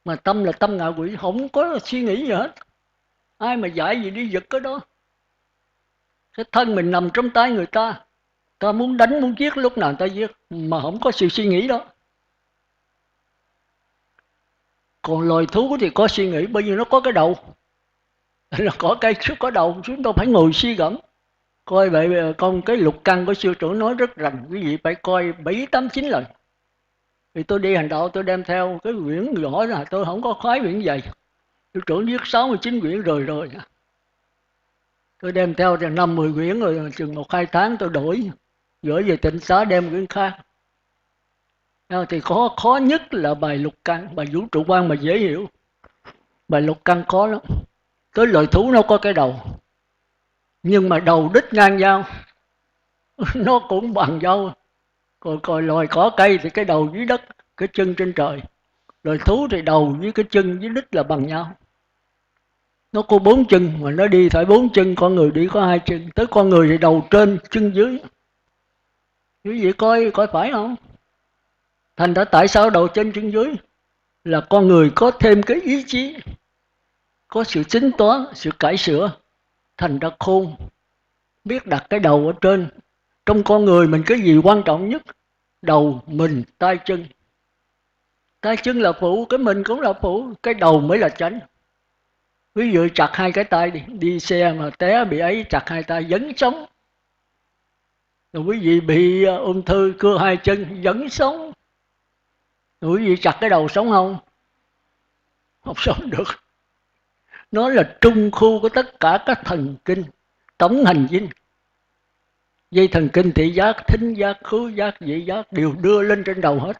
mà tâm là tâm ngạ quỷ, không có suy nghĩ gì hết. Ai mà dạy gì đi giật cái đó. Cái thân mình nằm trong tay người ta, ta muốn đánh muốn giết lúc nào ta giết, mà không có sự suy nghĩ đó. Còn loài thú thì có suy nghĩ, bởi vì nó có cái đầu. Là có cây có đầu, chúng ta phải ngồi suy gẫm. Coi vậy con cái lục căn của sư trưởng nói rất rành, quý vị phải coi 7, 8, 9 lần. Thì tôi đi hành đạo tôi đem theo cái quyển nhỏ là tôi không có khoái quyển dày. Sư trưởng viết 69 quyển rồi. Tôi đem theo thì 5-10 quyển rồi, chừng 1-2 tháng tôi đổi, gửi về Tịnh Xá đem quyển khác. Thì khó nhất là bài lục căn, bài vũ trụ quan mà dễ hiểu. Bài lục căn khó lắm. Tới loài thú nó có cái đầu, nhưng mà đầu đích ngang nhau, nó cũng bằng nhau. Còn loài cỏ cây thì cái đầu dưới đất, cái chân trên trời. Loài thú thì đầu với cái chân với đích là bằng nhau. Nó có 4 chân mà nó đi phải 4 chân, con người đi có 2 chân. Tới con người thì đầu trên, chân dưới. Quý vị coi phải không? Thành ra tại sao đầu trên chân dưới? Là con người có thêm cái ý chí, có sự tính toán, sự cải sửa. Thành ra khôn, biết đặt cái đầu ở trên. Trong con người mình cái gì quan trọng nhất? Đầu, mình, tay, chân. Tay chân là phụ, cái mình cũng là phụ, cái đầu mới là chánh. Ví dụ chặt 2 cái tay đi xe mà té bị ấy, chặt 2 tay vẫn sống. Rồi quý vị bị ung thư cưa 2 chân vẫn sống. Rồi quý vị chặt cái đầu sống không? Không sống được. Nó là trung khu của tất cả các thần kinh, tổng hành dinh. Dây thần kinh thị giác, thính giác, khứu giác, vị giác đều đưa lên trên đầu hết.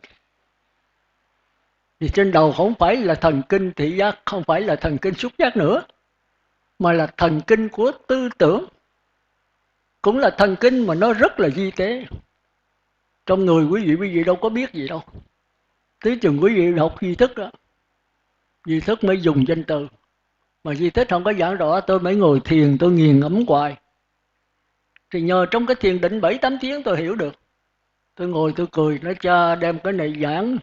Thì trên đầu không phải là thần kinh thị giác, không phải là thần kinh xúc giác nữa, mà là thần kinh của tư tưởng. Cũng là thần kinh mà nó rất là vi tế. Trong người quý vị đâu có biết gì đâu. Tới chừng quý vị học duy thức đó, duy thức mới dùng danh từ. Mà duy thức không có giảng rõ, tôi mới ngồi thiền, tôi nghiền ngẫm hoài. Thì nhờ trong cái thiền định 7-8 tiếng tôi hiểu được. Tôi ngồi tôi cười, nói cha đem cái này giảng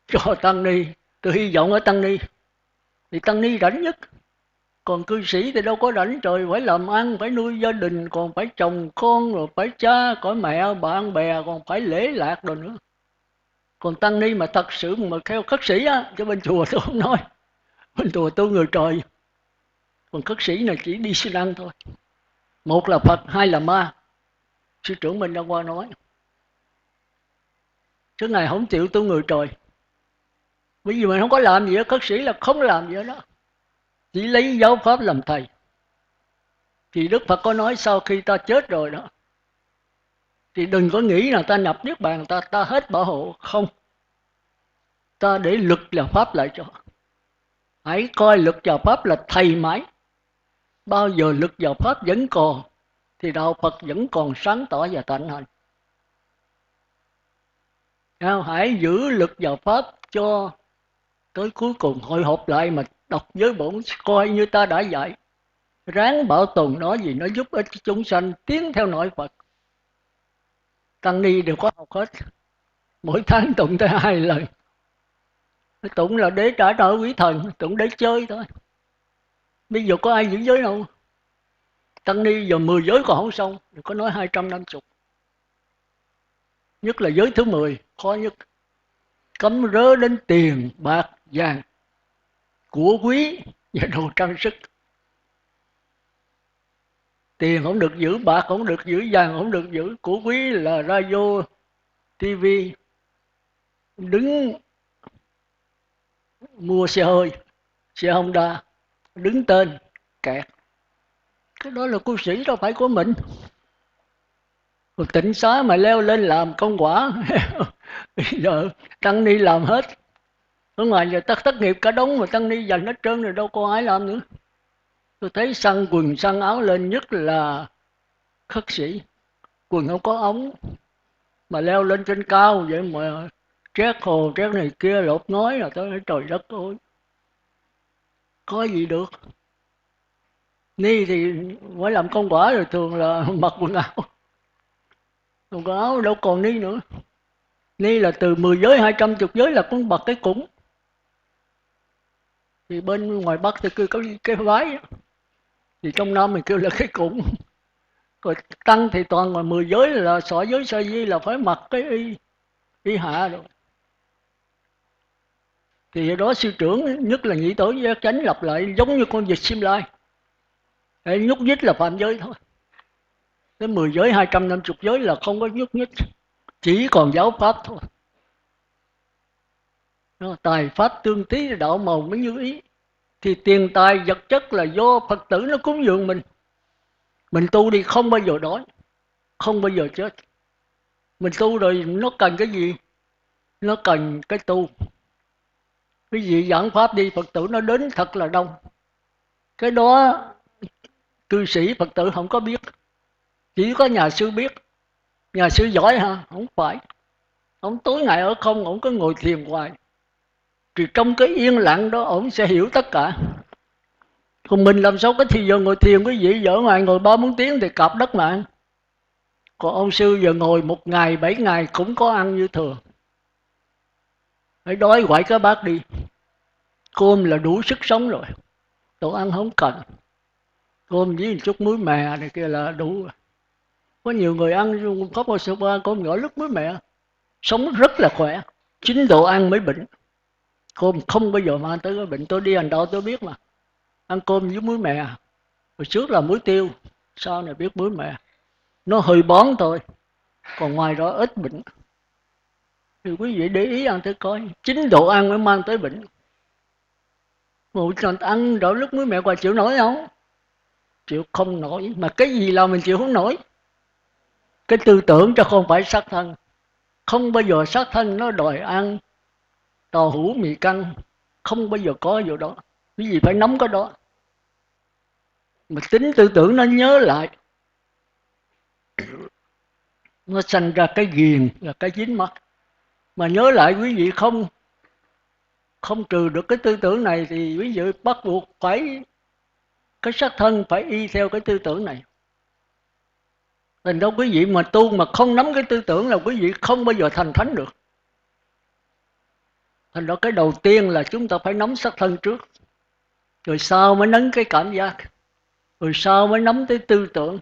cho tăng ni. Tôi hy vọng ở tăng ni, thì tăng ni rảnh nhất. Còn cư sĩ thì đâu có rảnh, trời, phải làm ăn, phải nuôi gia đình, còn phải chồng con, rồi phải cha, có mẹ, bạn bè, còn phải lễ lạc rồi nữa. Còn tăng ni mà thật sự mà theo khất sĩ á, cho bên chùa tôi không nói. Bên chùa tôi người trời. Còn khất sĩ này chỉ đi xin ăn thôi. Một là Phật, hai là ma. Sư trưởng mình đã qua nói. Chứ Ngài không chịu tu người trời. Bởi vì mình không có làm gì đó, khất sĩ là không làm gì đó. Chỉ lấy giáo pháp làm thầy. Thì Đức Phật có nói sau khi ta chết rồi đó, thì đừng có nghĩ là ta nhập Niết Bàn, ta hết bảo hộ. Không. Ta để lực và pháp lại cho. Hãy coi lực và pháp là thầy mãi. Bao giờ lực và pháp vẫn còn, thì đạo Phật vẫn còn sáng tỏ và thịnh hành. Hãy giữ lực và pháp cho tới cuối cùng, hội họp lại mà đọc với bổn, coi như ta đã dạy. Ráng bảo tồn nó, vì nó giúp ích chúng sanh tiến theo nội Phật. Tăng ni đều có học hết. Mỗi tháng tụng tới 2 lần. Tụng là để trả nợ quý thần, tụng để chơi thôi. Bây giờ có ai giữ giới đâu. Tăng ni giờ 10 giới còn không xong, có nói 250. Nhất là giới thứ 10, khó nhất. Cấm rớ đến tiền, bạc, vàng, của quý và đồ trang sức. Tiền không được giữ, bạc không được giữ, vàng không được giữ, của quý là radio, TV, đứng mua xe hơi, xe Honda, đứng tên, kẹt. Cái đó là cư sĩ đâu phải của mình. Rồi tịnh xá mà leo lên làm công quả. Bây giờ tăng ni làm hết. Ở ngoài giờ tất nghiệp cả đống mà tăng ni dành hết trơn rồi, đâu có ai làm nữa. Tôi thấy săn quần săn áo lên, nhất là khất sĩ. Quần không có ống, mà leo lên trên cao vậy mà trét hồ trét này kia lột nói là tôi nói trời đất ơi. Có gì được. Ni thì phải làm công quả rồi, thường là mặc quần áo. Quần áo đâu còn ni nữa. Ni là từ 10 giới 250 giới là cũng bật cái củng. Thì bên ngoài Bắc thì kêu cái vái, thì trong Nam mình kêu là cái củng. Rồi tăng thì toàn là 10 giới là xỏ giới sa di là phải mặc cái y hạ rồi. Thì đó sư trưởng, nhất là nhị tổ giác chánh lặp lại giống như con vịt sim lai. Nhúc nhích là phạm giới thôi. Đến 10 giới 250 giới là không có nhúc nhích, chỉ còn giáo pháp thôi. Tài pháp tương tí đạo màu mới như ý. Thì tiền tài vật chất là do Phật tử nó cúng dường mình. Mình tu đi không bao giờ đói, không bao giờ chết. Mình tu rồi nó cần cái gì? Nó cần cái tu. Cái gì giảng pháp đi, Phật tử nó đến thật là đông. Cái đó cư sĩ Phật tử không có biết, chỉ có nhà sư biết. Nhà sư giỏi hả? Không phải. Ông tối ngày ở không, ông cứ ngồi thiền hoài. Thì trong cái yên lặng đó ông sẽ hiểu tất cả. Còn mình làm sao có thì giờ ngồi thiền, quý vị giờ ở ngoài ngồi 3-4 tiếng thì cạp đất mà. Còn ông sư giờ ngồi 1 ngày 7 ngày cũng có ăn như thường. Phải đói quậy cái bát đi. Cơm là đủ sức sống rồi, đồ ăn không cần. Cơm với một chút muối mè này kia là đủ. Có nhiều người ăn có bao sô ba cơm nhỏ lúc muối mè, sống rất là khỏe. Chính đồ ăn mới bệnh. Cơm không bao giờ mang tới cái bệnh. Tôi đi hành đạo tôi biết mà. Ăn cơm với muối mè. Hồi trước là muối tiêu, sau này biết muối mè. Nó hơi bón thôi, còn ngoài đó ít bệnh. Thì quý vị để ý ăn thử coi, chính đồ ăn mới mang tới bệnh. Một lần ăn đổ nước muối mẹ qua chịu nổi không? Chịu không nổi. Mà cái gì làm mình chịu không nổi? Cái tư tưởng cho không phải xác thân. Không bao giờ xác thân nó đòi ăn tàu hũ mì căng, không bao giờ có vụ đó. Cái gì phải nắm cái đó. Mà tính tư tưởng nó nhớ lại, nó sanh ra cái ghiền là cái dính mắc. Mà nhớ lại quý vị không trừ được cái tư tưởng này thì quý vị bắt buộc phải cái xác thân phải y theo cái tư tưởng này. Thành đâu quý vị mà tu mà không nắm cái tư tưởng là quý vị không bao giờ thành thánh được. Thành đó cái đầu tiên là chúng ta phải nắm xác thân trước, rồi sau mới nắm cái cảm giác, rồi sau mới nắm tới tư tưởng.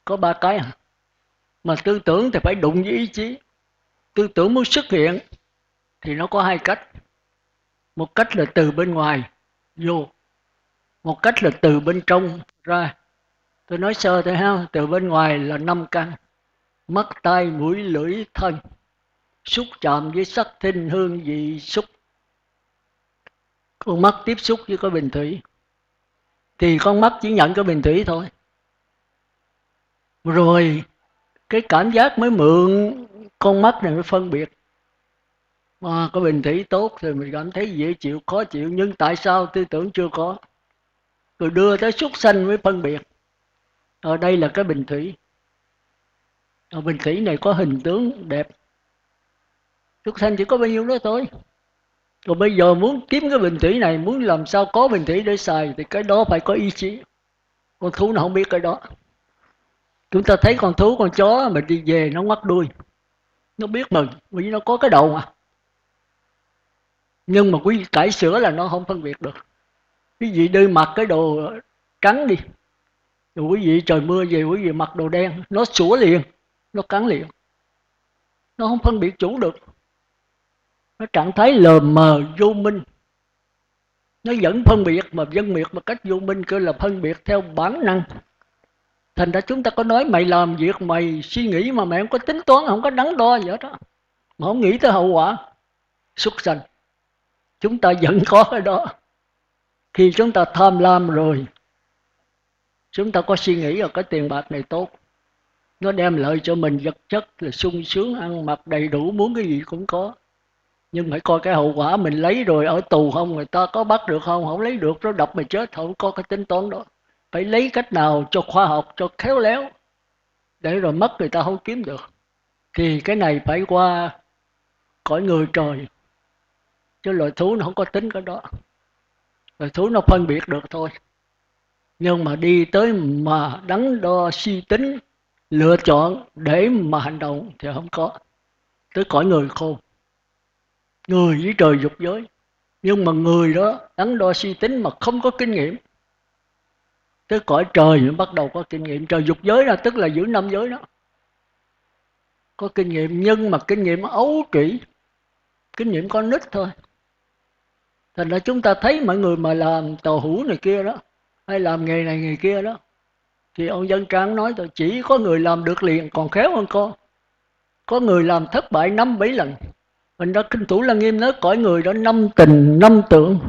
Có ba cái à. Mà tư tưởng thì phải đụng với ý chí. Tư tưởng muốn xuất hiện thì nó có hai cách. Một cách là từ bên ngoài vô, một cách là từ bên trong ra. Tôi nói sơ thôi ha. Từ bên ngoài là 5 căn: mắt, tai, mũi, lưỡi, thân. Xúc chạm với sắc, thinh, hương, vị, xúc. Con mắt tiếp xúc với cái bình thủy thì con mắt chỉ nhận cái bình thủy thôi. Rồi cái cảm giác mới mượn con mắt này mới phân biệt. Mà có bình thủy tốt thì mình cảm thấy dễ chịu, khó chịu. Nhưng tại sao tư tưởng chưa có? Rồi đưa tới xúc sanh mới phân biệt. Ở đây là cái bình thủy. Ở bình thủy này có hình tướng đẹp. Xúc sanh chỉ có bao nhiêu đó thôi. Còn bây giờ muốn kiếm cái bình thủy này, muốn làm sao có bình thủy để xài thì cái đó phải có ý chí. Con thú nó không biết cái đó. Chúng ta thấy con thú, con chó mà đi về nó ngoắt đuôi, nó biết mừng vì nó có cái đầu mà. Nhưng mà quý vị cải sửa là nó không phân biệt được. Quý vị đưa mặc cái đồ trắng đi, rồi quý vị trời mưa về quý vị mặc đồ đen, nó sủa liền, nó cắn liền. Nó không phân biệt chủ được. Nó trạng thái lờ mờ vô minh. Nó vẫn phân biệt mà phân biệt một cách vô minh, kêu là phân biệt theo bản năng. Thành ra chúng ta có nói mày làm việc mày suy nghĩ mà mày không có tính toán, không có đắn đo gì hết đó, mà không nghĩ tới hậu quả xuất sanh. Chúng ta vẫn có cái đó. Khi chúng ta tham lam rồi, chúng ta có suy nghĩ là cái tiền bạc này tốt, nó đem lợi cho mình vật chất là sung sướng, ăn mặc đầy đủ, muốn cái gì cũng có. Nhưng phải coi cái hậu quả mình lấy rồi ở tù không, người ta có bắt được không, không lấy được nó đập mày chết, không có cái tính toán đó. Phải lấy cách nào cho khoa học, cho khéo léo, để rồi mất người ta không kiếm được. Thì cái này phải qua cõi người trời, chứ loài thú nó không có tính cái đó. Loài thú nó phân biệt được thôi. Nhưng mà đi tới mà đắn đo suy tính, lựa chọn để mà hành động thì không có. Tới cõi người khôn, người với trời dục giới. Nhưng mà người đó đắn đo suy tính mà không có kinh nghiệm. Tới cõi trời mới bắt đầu có kinh nghiệm. Trời dục giới là tức là giữ 5 giới đó. Có kinh nghiệm, nhưng mà kinh nghiệm ấu trĩ, kinh nghiệm con nít thôi. Thành ra chúng ta thấy mọi người mà làm tàu hũ này kia đó, hay làm nghề này nghề kia đó, thì ông Dân Trang nói tôi chỉ có người làm được liền còn khéo hơn con. Có người làm thất bại 5-7 lần. Mình đã Kinh Thủ Lăng Nghiêm nói cõi người đó 5 tình 5 tượng.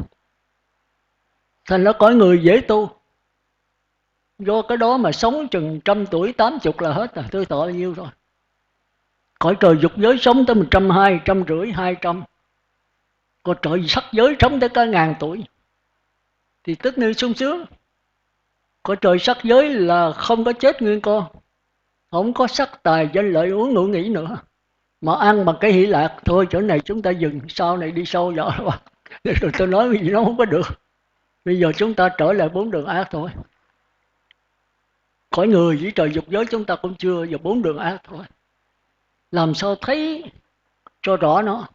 Thành ra cõi người dễ tu. Do cái đó mà sống chừng 100 tuổi 80 là hết rồi, tôi tội nhiêu rồi. Cõi trời dục giới sống tới 120, 150, 200. Còn trời sắc giới sống tới cả 1000 tuổi thì tất nhiên sung sướng. Cõi trời sắc giới là không có chết nguyên con, không có sắc tài danh lợi uống ngủ nghỉ nữa, mà ăn bằng cái hỷ lạc. Thôi chỗ này chúng ta dừng, sau này đi sâu vào. Rồi tôi nói cái gì nó không có được. Bây giờ chúng ta trở lại 4 đường ác thôi. Cõi người với trời dục giới chúng ta cũng chưa vào 4 đường ác thôi. Làm sao thấy cho rõ nó?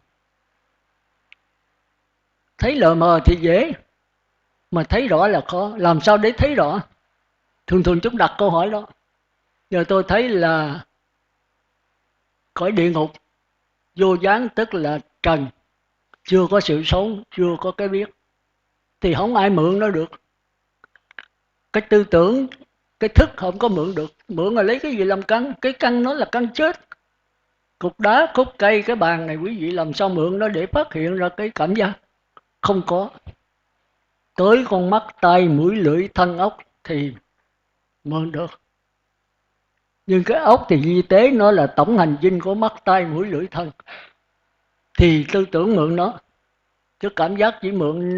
Thấy lờ mờ thì dễ, mà thấy rõ là khó. Làm sao để thấy rõ? Thường thường chúng đặt câu hỏi đó. Giờ tôi thấy là cõi địa ngục vô gián, tức là trần, chưa có sự sống, chưa có cái biết, thì không ai mượn nó được. Cái tư tưởng, cái thức không có mượn được. Mượn là lấy cái gì làm căn? Cái căn nó là căn chết. Cục đá, khúc cây, cái bàn này quý vị làm sao mượn nó để phát hiện ra cái cảm giác? Không có. tới con mắt, tai, mũi, lưỡi, thân, ốc thì mượn được. Nhưng cái ốc thì di tế, nó là tổng hành dinh của mắt, tai, mũi, lưỡi, thân, thì tư tưởng mượn nó. Chứ cảm giác chỉ mượn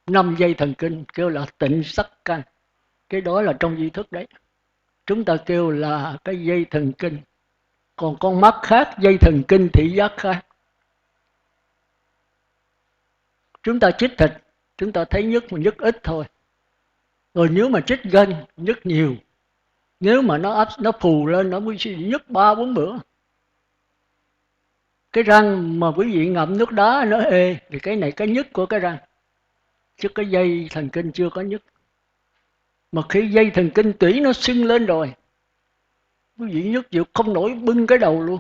năm dây thần kinh, kêu là tịnh sắc căn. Cái đó là trong di thức đấy. Chúng ta kêu là cái dây thần kinh. Còn con mắt khác, dây thần kinh thị giác khác. Chúng ta chích thịt, chúng ta thấy nhức mà nhức ít thôi. Rồi nếu mà chích gân, nhức nhiều. Nếu mà nó phù lên, nó mới nhức 3-4 bữa. Cái răng mà quý vị ngậm nước đá nó ê, thì cái này cái nhức của cái răng. Chứ cái dây thần kinh chưa có nhức. Mà khi dây thần kinh tủy nó sưng lên rồi, quý vị nhức chịu không nổi, bưng cái đầu luôn.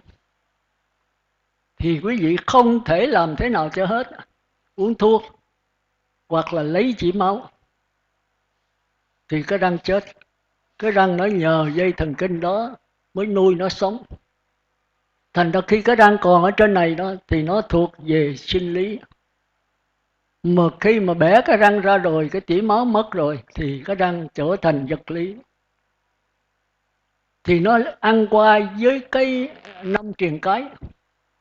Thì quý vị không thể làm thế nào cho hết. Uống thuốc hoặc là lấy chỉ máu thì cái răng chết. Cái răng nó nhờ dây thần kinh đó mới nuôi nó sống. Thành ra khi cái răng còn ở trên này đó thì nó thuộc về sinh lý. Mà khi mà bẻ cái răng ra rồi, cái chỉ máu mất rồi, thì cái răng trở thành vật lý. Thì nó ăn qua với cái 5 triền cái.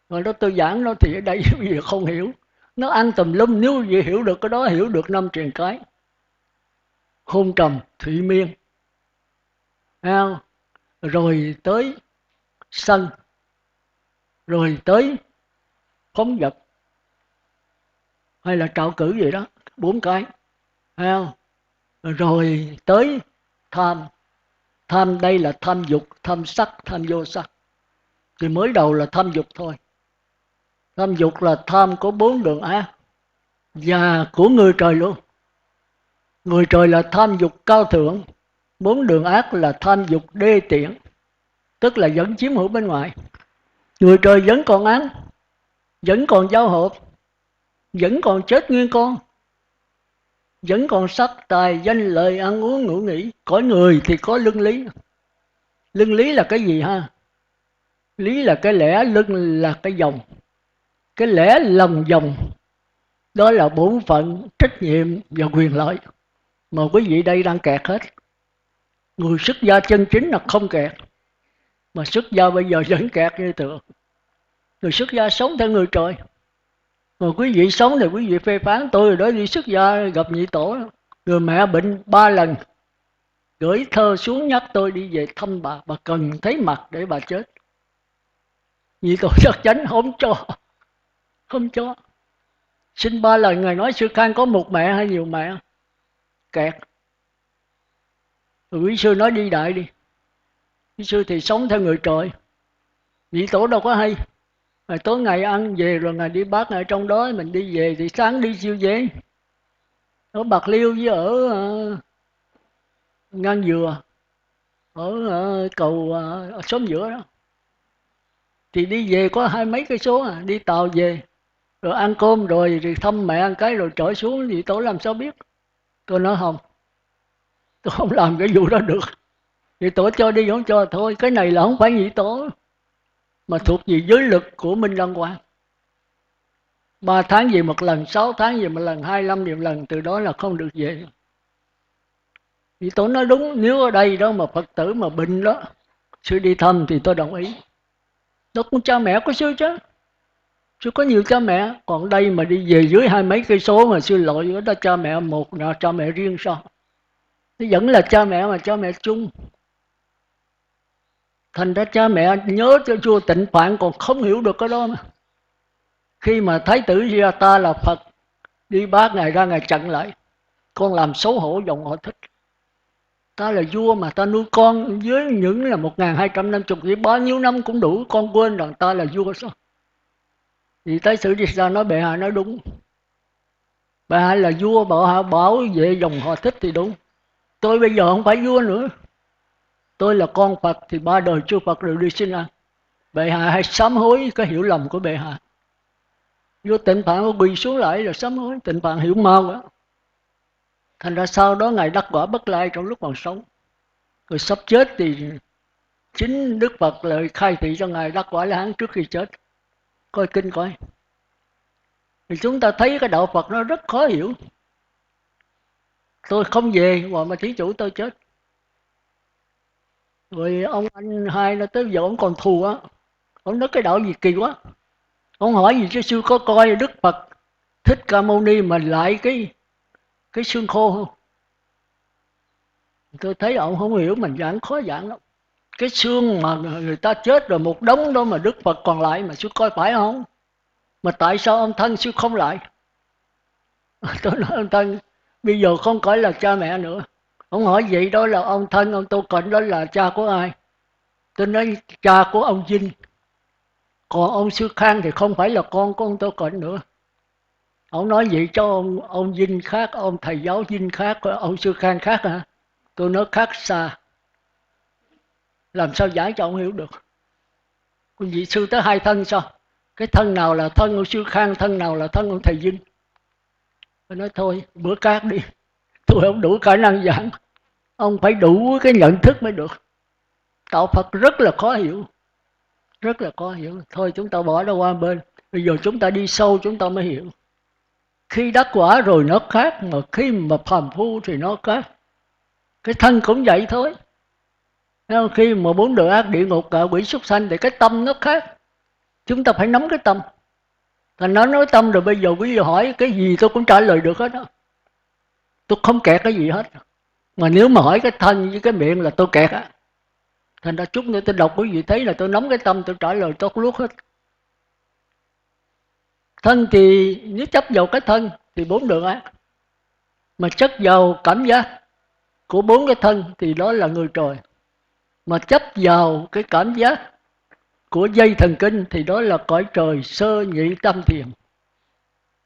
Rồi đó tôi giảng nó thì ở đây quý vị không hiểu. Nó ăn tùm lum, nếu quý vị hiểu được cái đó, hiểu được 5 triền cái. Hôn trầm, thủy miên. Rồi tới sân. Rồi tới phóng vật. Hay là trạo cử gì đó, 4 cái. Rồi tới tham. Tham đây là tham dục, tham sắc, tham vô sắc. Thì mới đầu là tham dục thôi. Tham dục là tham có 4 đường ác. Và của người trời luôn. Người trời là tham dục cao thượng. 4 đường ác là tham dục đê tiện. Tức là vẫn chiếm hữu bên ngoài. Người trời vẫn còn ăn, vẫn còn giao hợp, vẫn còn chết nguyên con, vẫn còn sắc, tài, danh, lợi, ăn uống, ngủ nghỉ. Cõi người thì có luân lý. Luân lý là cái gì ha? Lý là cái lẽ, luân là cái dòng. Cái lẽ lòng dòng đó là bổn phận, trách nhiệm và quyền lợi. Mà quý vị đây đang kẹt hết. Người xuất gia chân chính là không kẹt. Mà xuất gia bây giờ vẫn kẹt như tượng. Người xuất gia sống theo người trời. Mà quý vị sống thì quý vị phê phán. Tôi rồi đó đi xuất gia gặp nhị tổ. Người mẹ bệnh 3 lần. Gửi thơ xuống nhắc tôi đi về thăm bà. Bà cần thấy mặt để bà chết. Nhị tổ chắc chắn không cho. Không cho. Xin 3 lần Ngài nói sư Khang có một mẹ hay nhiều mẹ? Kẹt. Rồi quý sư nói đi đại đi. Quý sư thì sống theo người trời. Nhị tổ đâu có hay. Rồi tối ngày ăn về rồi ngày đi bác ở trong đó, mình đi về thì sáng đi chiều về. Ở Bạc Liêu với ở Ngang Dừa, ở cầu ở xóm giữa đó. Thì đi về có 20 mấy cây số đi tàu về. Rồi ăn cơm rồi thăm mẹ ăn cái rồi trở xuống thì tổ làm sao biết. Tôi nói không, tôi không làm cái vụ đó được. Thì tổ cho đi không cho thôi. Cái này là không phải nhị tổ, mà thuộc về giới lực của Minh Lăng Quang. 3 tháng về một lần, 6 tháng về một lần, 25 về một lần, từ đó là không được về. Thì tôi nói đúng, nếu ở đây đó mà Phật tử mà bệnh đó, sư đi thăm thì tôi đồng ý. Đó cũng cha mẹ của sư chứ. Sư có nhiều cha mẹ, còn đây mà đi về dưới 20 mấy cây số mà sư lội đó cha mẹ một là cha mẹ riêng sao? Nó vẫn là cha mẹ mà cha mẹ chung. Thành ra cha mẹ nhớ cho vua Tịnh Phạn còn không hiểu được cái đó mà. Khi mà Thái tử ra ta là Phật, đi bác Ngài ra Ngài chặn lại. Con làm xấu hổ dòng họ Thích. Ta là vua mà ta nuôi con với những là 1250 thì bao nhiêu năm cũng đủ, con quên rằng ta là vua sao? Thì Thái tử đi ra nói bệ hạ nói đúng. Bệ hạ là vua, bệ hạ bảo vệ dòng họ Thích thì đúng. Tôi bây giờ không phải vua nữa. Tôi là con Phật thì 3 đời chư Phật đều đi xin ăn. Bệ hạ hãy sám hối cái hiểu lầm của bệ hạ. Vua Tịnh Phạn quỳ xuống lại rồi sám hối. Tịnh Phạn hiểu mau đó. Thành ra sau đó Ngài đắc quả Bất Lai trong lúc còn sống. Rồi sắp chết thì chính Đức Phật lời khai thị cho Ngài đắc quả La Hán trước khi chết. Coi kinh coi. Thì chúng ta thấy cái đạo Phật nó rất khó hiểu. Tôi không về mà thí chủ tôi chết. Rồi ông anh hai nó tới giờ ông còn thù á. Ông nói cái đạo gì kỳ quá. Ông hỏi gì chứ sư có coi Đức Phật Thích Ca Mâu Ni mà lại cái xương khô không? Tôi thấy ông không hiểu, mình giảng khó giảng lắm. Cái xương mà người ta chết rồi một đống đó mà Đức Phật còn lại mà sư coi phải không? Mà tại sao ông thân sư không lại? Tôi nói ông thân bây giờ không phải là cha mẹ nữa. Ông hỏi vậy đó là ông thân ông Tô Cận đó là cha của ai? Tôi nói cha của ông Vinh. Còn ông Sư Khang thì không phải là con của ông Tô Cận nữa. Ông nói vậy cho ông Vinh khác, ông thầy giáo Vinh khác, ông Sư Khang khác hả? Tôi nói khác xa. Làm sao giải cho ông hiểu được? Còn vị sư tới hai thân sao? Cái thân nào là thân ông Sư Khang, thân nào là thân ông thầy Vinh? Tôi nói thôi, bữa khác đi. Tôi không đủ khả năng giảng. Ông phải đủ cái nhận thức mới được. Đạo Phật rất là khó hiểu. Rất là khó hiểu. Thôi chúng ta bỏ nó qua bên. Bây giờ chúng ta đi sâu chúng ta mới hiểu. Khi đắc quả rồi nó khác, mà khi mà phàm phu thì nó khác. Cái thân cũng vậy thôi. Khi mà bốn đường ác, địa ngục, ngạ quỷ, súc sanh thì cái tâm nó khác. Chúng ta phải nắm cái tâm. Thành nó nói tâm rồi bây giờ quý vị hỏi cái gì tôi cũng trả lời được hết đó. Tôi không kẹt cái gì hết. Mà nếu mà hỏi cái thân với cái miệng là tôi kẹt á. Thành ra chút nữa tôi đọc quý vị thấy là tôi nắm cái tâm tôi trả lời tốt lúc hết. Thân thì nếu chấp vào cái thân thì bốn đường ác. Mà chấp vào cảm giác của bốn cái thân thì đó là người trời. Mà chấp vào cái cảm giác của dây thần kinh thì đó là cõi trời sơ nhị tâm thiền.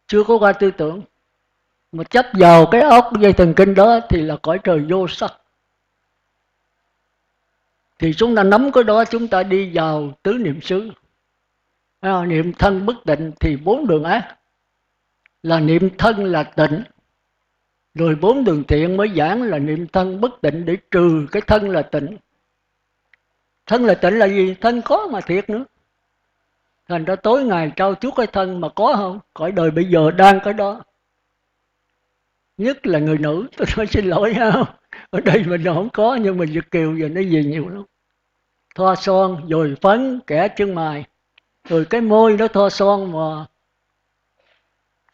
Chưa có qua tư tưởng. Mà chấp vào cái ốc dây thần kinh đó thì là cõi trời vô sắc. Thì chúng ta nắm cái đó chúng ta đi vào tứ niệm xứ. Niệm thân bất tịnh thì bốn đường ác. Là niệm thân là tịnh. Rồi bốn đường thiện mới giảng là niệm thân bất tịnh để trừ cái thân là tịnh. Thân là tịnh là gì? Thân có mà thiệt nữa. Thành ra tối ngày trao chuốt cái thân mà có không? Cõi đời bây giờ đang cái đó. Nhất là người nữ, tôi nói xin lỗi không? Ở đây mình không có nhưng mà Việt Kiều giờ nó về nhiều lắm. Thoa son, rồi phấn, kẻ chân mày. Rồi cái môi đó thoa son mà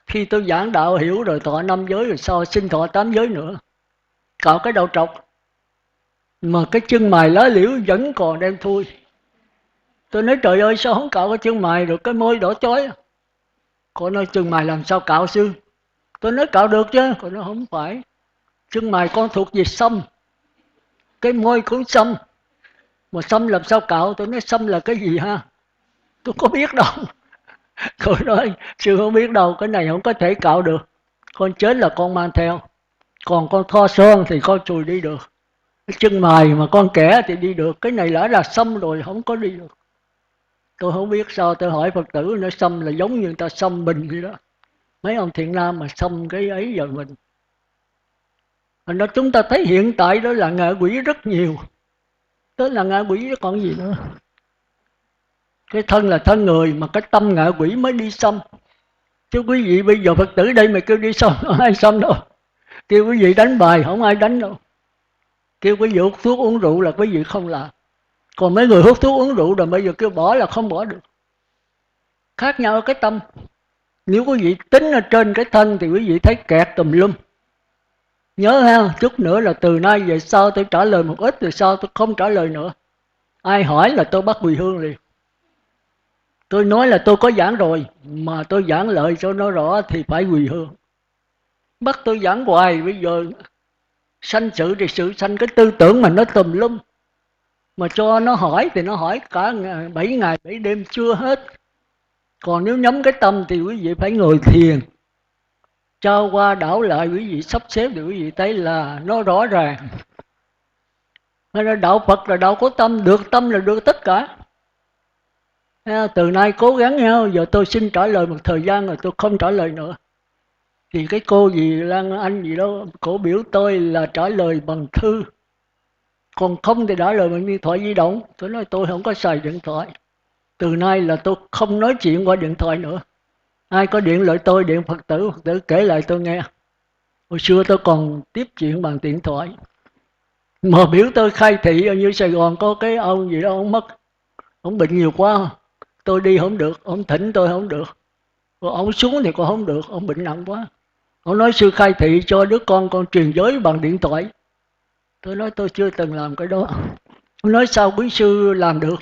khi tôi giảng đạo hiểu rồi thọ 5 giới rồi sao xin thọ 8 giới nữa. Cạo cái đầu trọc. Mà cái chân mày lá liễu vẫn còn đem thui. Tôi nói trời ơi sao không cạo cái chân mày rồi cái môi đỏ chói. Cô nói chân mày làm sao cạo sư? Tôi nói cạo được chứ. Cô nói không phải. Chân mày con thuộc về sâm. Cái môi cũng sâm. Mà sâm làm sao cạo? Tôi nói sâm là cái gì ha? Tôi có biết đâu. Cô nói sư không biết đâu. Cái này không có thể cạo được. Con chết là con mang theo. Còn con thoa son thì con chùi đi được. Cái chân mày mà con kẻ thì đi được. Cái này đã là sâm rồi không có đi được. Tôi không biết sao tôi hỏi Phật tử nó xăm là giống như người ta xăm mình vậy đó. Mấy ông thiện nam mà xăm cái ấy vào mình. Thành ra chúng ta thấy hiện tại đó là ngạ quỷ rất nhiều. Đó là ngạ quỷ chứ còn gì nữa. Cái thân là thân người mà cái tâm ngạ quỷ mới đi xăm. Chứ quý vị bây giờ Phật tử đây mà kêu đi xăm không ai xăm đâu. Kêu quý vị đánh bài không ai đánh đâu. Kêu quý vị hút thuốc uống rượu là quý vị không làm. Còn mấy người hút thuốc uống rượu rồi bây giờ kêu bỏ là không bỏ được. Khác nhau ở cái tâm. Nếu quý vị tính ở trên cái thân thì quý vị thấy kẹt tùm lum. Nhớ ha, chút nữa là từ nay về sau tôi trả lời một ít, từ sau tôi không trả lời nữa. Ai hỏi là tôi bắt quỳ hương liền. Tôi nói là tôi có giảng rồi, mà tôi giảng lợi cho nó rõ thì phải quỳ hương. Bắt tôi giảng hoài, bây giờ sanh sự thì sự sanh cái tư tưởng mà nó tùm lum. Mà cho nó hỏi thì nó hỏi cả 7 ngày 7 đêm chưa hết. Còn nếu nhắm cái tâm thì quý vị phải ngồi thiền. Trao qua đảo lại quý vị sắp xếp thì quý vị thấy là nó rõ ràng. Nên là đạo Phật là đạo có tâm là được tất cả. Từ nay cố gắng nhau, giờ tôi xin trả lời một thời gian rồi tôi không trả lời nữa. Thì cái cô gì Lan Anh gì đó, cổ biểu tôi là trả lời bằng thư. Còn không thì trả lời bằng điện thoại di động. Tôi nói tôi không có xài điện thoại. Từ nay là tôi không nói chuyện qua điện thoại nữa. Ai có điện lại tôi, điện Phật tử kể lại tôi nghe. Hồi xưa tôi còn tiếp chuyện bằng điện thoại. Mà biểu tôi khai thị ở như Sài Gòn có cái ông gì đó ông mất. Ông bệnh nhiều quá, tôi đi không được, ông thỉnh tôi không được. Rồi ông xuống thì cũng không được, ông bệnh nặng quá. Ông nói sư khai thị cho đứa con truyền giới bằng điện thoại. Tôi nói tôi chưa từng làm cái đó. Ông nói sao quý sư làm được?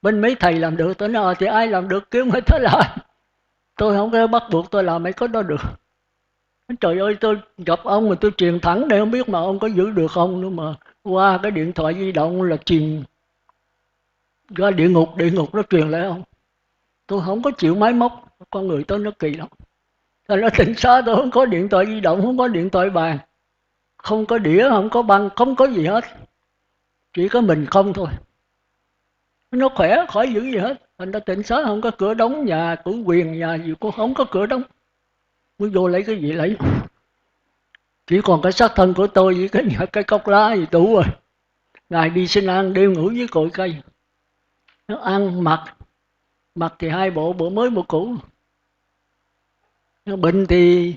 Bên mấy thầy làm được. Tôi nói thì ai làm được kêu người ta làm. Tôi không có bắt buộc tôi làm mấy cái đó được. Trời ơi, tôi gặp ông mà tôi truyền thẳng để không biết mà ông có giữ được không nữa mà. Qua cái điện thoại di động là truyền ra địa ngục nó truyền lại ông. Tôi không có chịu máy móc, con người tôi nó kỳ lắm. Thành ra tỉnh xá tôi không có điện thoại di động, không có điện thoại bàn, không có đĩa, không có băng, không có gì hết. Chỉ có mình không thôi. Nó khỏe, khỏi giữ gì hết. Thành ra tỉnh xá không có cửa đóng, nhà của quyền, nhà gì cũng không có cửa đóng. Muốn vô lấy cái gì lấy. Chỉ còn cái xác thân của tôi với cái cốc lá gì đủ rồi. Ngày đi xin ăn, đêm ngủ với cội cây. Nó ăn, mặc thì hai bộ mới bộ cũ. Nó bệnh thì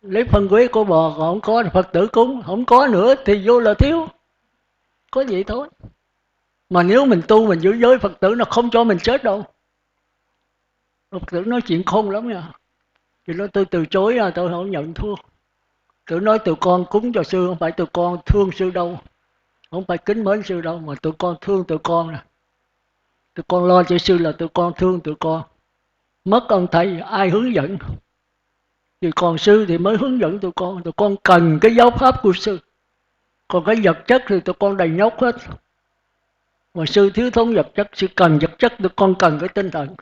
lấy phân quế của bò, còn không có Phật tử cúng, không có nữa thì vô là thiếu. Có vậy thôi. Mà nếu mình tu mình giữ giới, Phật tử nó không cho mình chết đâu. Phật tử nói chuyện khôn lắm nha. Thì nói tôi từ chối, tôi không nhận thua. Tôi nói tụi con cúng cho sư, không phải tụi con thương sư đâu, không phải kính mến sư đâu, mà tụi con thương tụi con nè. Tụi con lo cho sư là tụi con thương tụi con. Mất ông thầy ai hướng dẫn, thì còn sư thì mới hướng dẫn tụi con cần cái giáo pháp của sư. Còn cái vật chất thì tụi con đầy nhóc hết. Mà sư thiếu thốn vật chất, sư cần vật chất, tụi con cần cái tinh thần.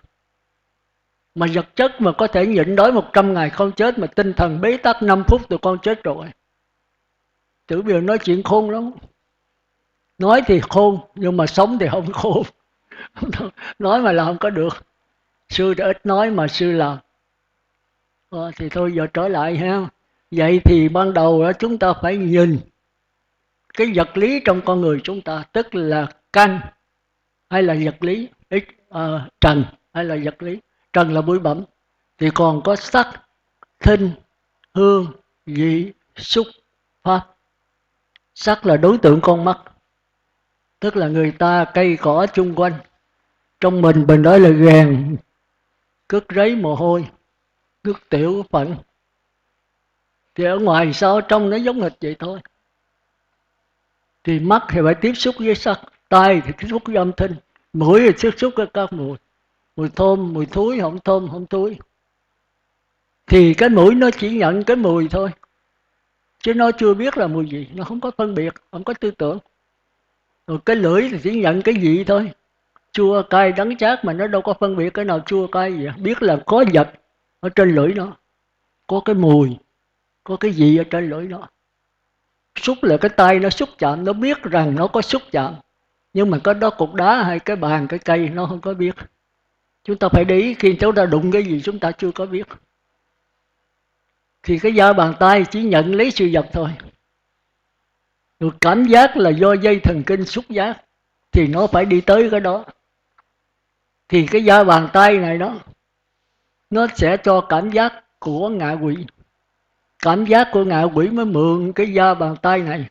Mà vật chất mà có thể nhịn đói 100 ngày không chết, mà tinh thần bế tắc 5 phút tụi con chết rồi. Tự bây giờ nói chuyện khôn lắm. Nói thì khôn, nhưng mà sống thì không khôn. Nói mà làm không có được. Sư đã ít nói mà sư làm. Thì thôi giờ trở lại ha. Vậy thì ban đầu đó chúng ta phải nhìn cái vật lý trong con người chúng ta, tức là căn hay là vật lý, trần hay là vật lý. Trần là bụi bặm, thì còn có sắc, thinh, hương, vị, xúc, pháp. Sắc là đối tượng con mắt, tức là người ta cây cỏ chung quanh. Trong mình đó là gàn, cất ráy mồ hôi, nước tiểu phận. Thì ở ngoài sao trong nó giống hệt vậy thôi. Thì mắt thì phải tiếp xúc với sắc, tai thì tiếp xúc với âm thanh, mũi thì tiếp xúc với các mùi, mùi thơm, mùi thúi, không thơm, không thúi. Thì cái mũi nó chỉ nhận cái mùi thôi, chứ nó chưa biết là mùi gì, nó không có phân biệt, không có tư tưởng. Rồi cái lưỡi thì chỉ nhận cái vị thôi, chua, cay, đắng, chát, mà nó đâu có phân biệt cái nào chua, cay gì. Biết là có vật ở trên lưỡi nó, có cái mùi, có cái gì ở trên lưỡi nó. Xúc là cái tay nó xúc chạm, nó biết rằng nó có xúc chạm. Nhưng mà cái đó cục đá hay cái bàn, cái cây nó không có biết. Chúng ta phải để ý khi chúng ta đụng cái gì chúng ta chưa có biết. Thì cái da bàn tay chỉ nhận lấy sự vật thôi. Rồi cảm giác là do dây thần kinh xúc giác, thì nó phải đi tới cái đó. Thì cái da bàn tay này đó, nó sẽ cho cảm giác của ngạ quỷ. Cảm giác của ngạ quỷ mới mượn cái da bàn tay này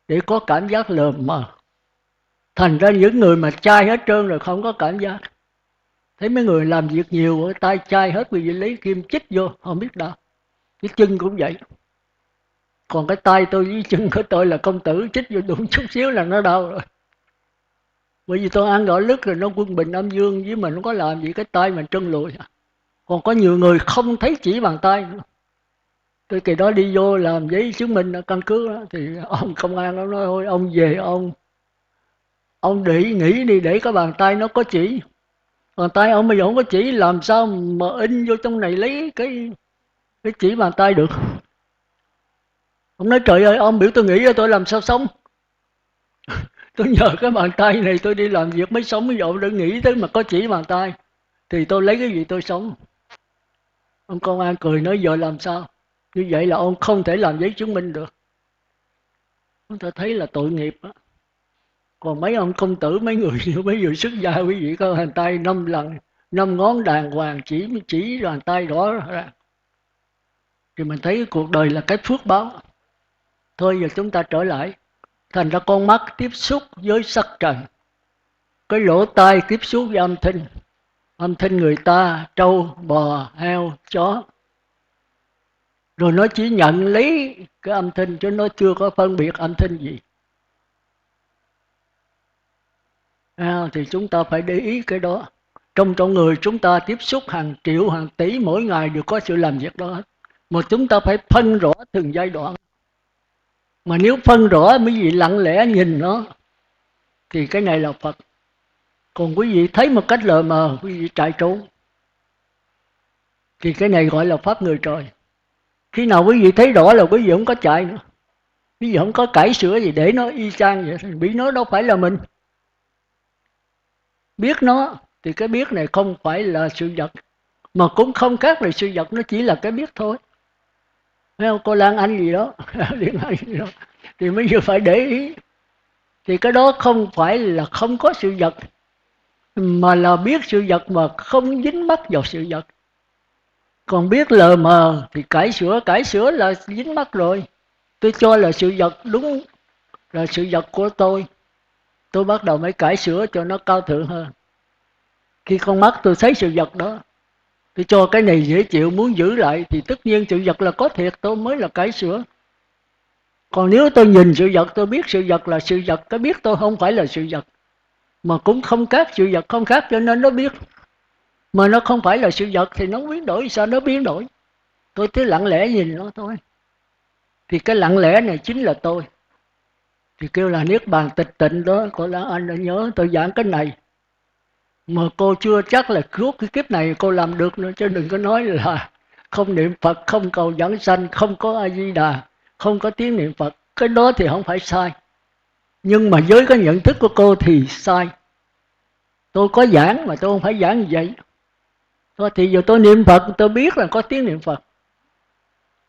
để có cảm giác lờ mờ. Thành ra những người mà chai hết trơn rồi không có cảm giác. Thấy mấy người làm việc nhiều, tay chai hết vì lấy kim chích vô, không biết đâu. Cái chân cũng vậy. Còn cái tay tôi với chân của tôi là công tử, chích vô đụng chút xíu là nó đau rồi. Bởi vì tôi ăn gỏi lứt rồi nó quân bình âm dương, với mình nó có làm gì cái tay mình trơn lùi. Còn có nhiều người không thấy chỉ bàn tay nữa. Tôi kỳ đó đi vô làm giấy chứng minh căn cứ đó, thì ông công an nó nói thôi ông về ông nghĩ đi để cái bàn tay nó có chỉ. Bàn tay ông bây giờ không có chỉ, làm sao mà in vô trong này lấy cái chỉ bàn tay được. Ông nói trời ơi, ông biểu tôi nghĩ tôi làm sao sống. Tôi nhờ cái bàn tay này tôi đi làm việc mới sống, ví dụ đừng nghĩ tới mà có chỉ bàn tay thì tôi lấy cái gì tôi sống. Ông công an cười nói giờ làm sao. Như vậy là ông không thể làm giấy chứng minh được. Chúng ta thấy là tội nghiệp đó. Còn mấy ông công tử, mấy người xuất gia quý vị có bàn tay 5 lần 5 ngón đàng hoàng chỉ bàn tay rõ ra, thì mình thấy cuộc đời là cái phước báo. Thôi giờ chúng ta trở lại. Thành ra con mắt tiếp xúc với sắc trần, cái lỗ tai tiếp xúc với âm thanh người ta, trâu, bò, heo, chó. Rồi nó chỉ nhận lấy cái âm thanh chứ nó chưa có phân biệt âm thanh gì. Thì chúng ta phải để ý cái đó. Trong người chúng ta tiếp xúc hàng triệu, hàng tỷ mỗi ngày đều có sự làm việc đó. Mà chúng ta phải phân rõ từng giai đoạn. Mà nếu phân rõ mấy vị lặng lẽ nhìn nó, thì cái này là Phật. Còn quý vị thấy một cách lờ mờ, quý vị chạy trốn, thì cái này gọi là pháp người trời. Khi nào quý vị thấy rõ là quý vị không có chạy nữa, quý vị không có cải sửa gì để nó y chang vậy. Vì nó đâu phải là mình. Biết nó thì cái biết này không phải là sự vật, mà cũng không khác là sự vật, nó chỉ là cái biết thôi. Thấy không? Cô Lan Anh gì đó, Liên Anh gì đó, thì mới vừa phải để ý. Thì cái đó không phải là không có sự vật, mà là biết sự vật mà không dính mắc vào sự vật. Còn biết lờ mờ thì cải sửa là dính mắc rồi. Tôi cho là sự vật đúng là sự vật của tôi bắt đầu mới cải sửa cho nó cao thượng hơn. Khi con mắt tôi thấy sự vật đó, tôi cho cái này dễ chịu, muốn giữ lại, thì tất nhiên sự vật là có thiệt, tôi mới là cải sửa. Còn nếu tôi nhìn sự vật, tôi biết sự vật là sự vật, cái biết tôi không phải là sự vật, mà cũng không khác sự vật, không khác cho nên nó biết. Mà nó không phải là sự vật thì nó biến đổi, sao nó biến đổi? Tôi cứ lặng lẽ nhìn nó thôi. Thì cái lặng lẽ này chính là tôi. Thì kêu là Niết Bàn tịch tịnh đó. Cô Lan Anh đã nhớ tôi giảng cái này, mà cô chưa chắc là suốt cái kiếp này cô làm được nữa. Chứ đừng có nói là không niệm Phật, không cầu vãng sanh, không có A-di-đà, không có tiếng niệm Phật. Cái đó thì không phải sai, nhưng mà với cái nhận thức của cô thì sai. Tôi có giảng mà tôi không phải giảng như vậy. Thôi thì giờ tôi niệm Phật, tôi biết là có tiếng niệm Phật.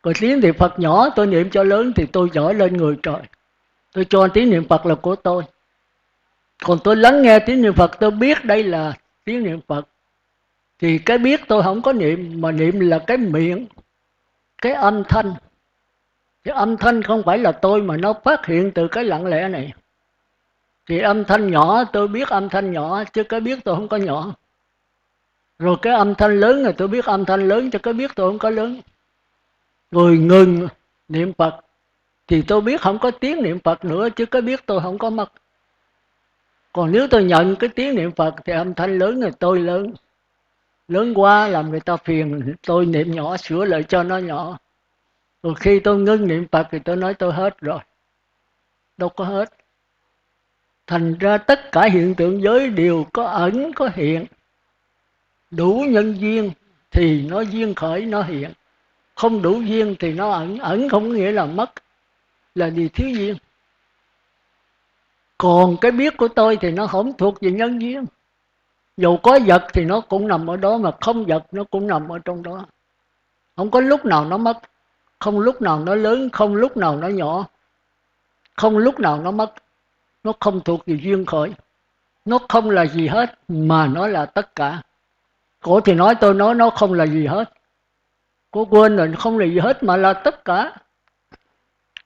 Còn tiếng niệm Phật nhỏ tôi niệm cho lớn thì tôi giỏi lên người trời. Tôi cho tiếng niệm Phật là của tôi. Còn tôi lắng nghe tiếng niệm Phật, tôi biết đây là tiếng niệm Phật, thì cái biết tôi không có niệm, mà niệm là cái miệng, cái âm thanh. Cái âm thanh không phải là tôi, mà nó phát hiện từ cái lặng lẽ này. Thì âm thanh nhỏ tôi biết âm thanh nhỏ, chứ cái biết tôi không có nhỏ. Rồi cái âm thanh lớn là tôi biết âm thanh lớn, chứ cái biết tôi không có lớn. Rồi ngừng niệm Phật thì tôi biết không có tiếng niệm Phật nữa, chứ cái biết tôi không có mất. Còn nếu tôi nhận cái tiếng niệm Phật thì âm thanh lớn là tôi lớn. Lớn quá làm người ta phiền, tôi niệm nhỏ sửa lại cho nó nhỏ. Rồi khi tôi ngưng niệm Phật thì tôi nói tôi hết rồi. Đâu có hết. Thành ra tất cả hiện tượng giới đều có ẩn có hiện. Đủ nhân duyên thì nó duyên khởi nó hiện. Không đủ duyên thì nó ẩn. Ẩn không nghĩa là mất, là vì thiếu duyên. Còn cái biết của tôi thì nó không thuộc về nhân duyên. Dù có vật thì nó cũng nằm ở đó, mà không vật nó cũng nằm ở trong đó. Không có lúc nào nó mất, không lúc nào nó lớn, không lúc nào nó nhỏ, không lúc nào nó mất. Nó không thuộc về duyên khởi. Nó không là gì hết, mà nó là tất cả. Cổ thì nói tôi nói nó không là gì hết. Cô quên rồi, không là gì hết mà là tất cả.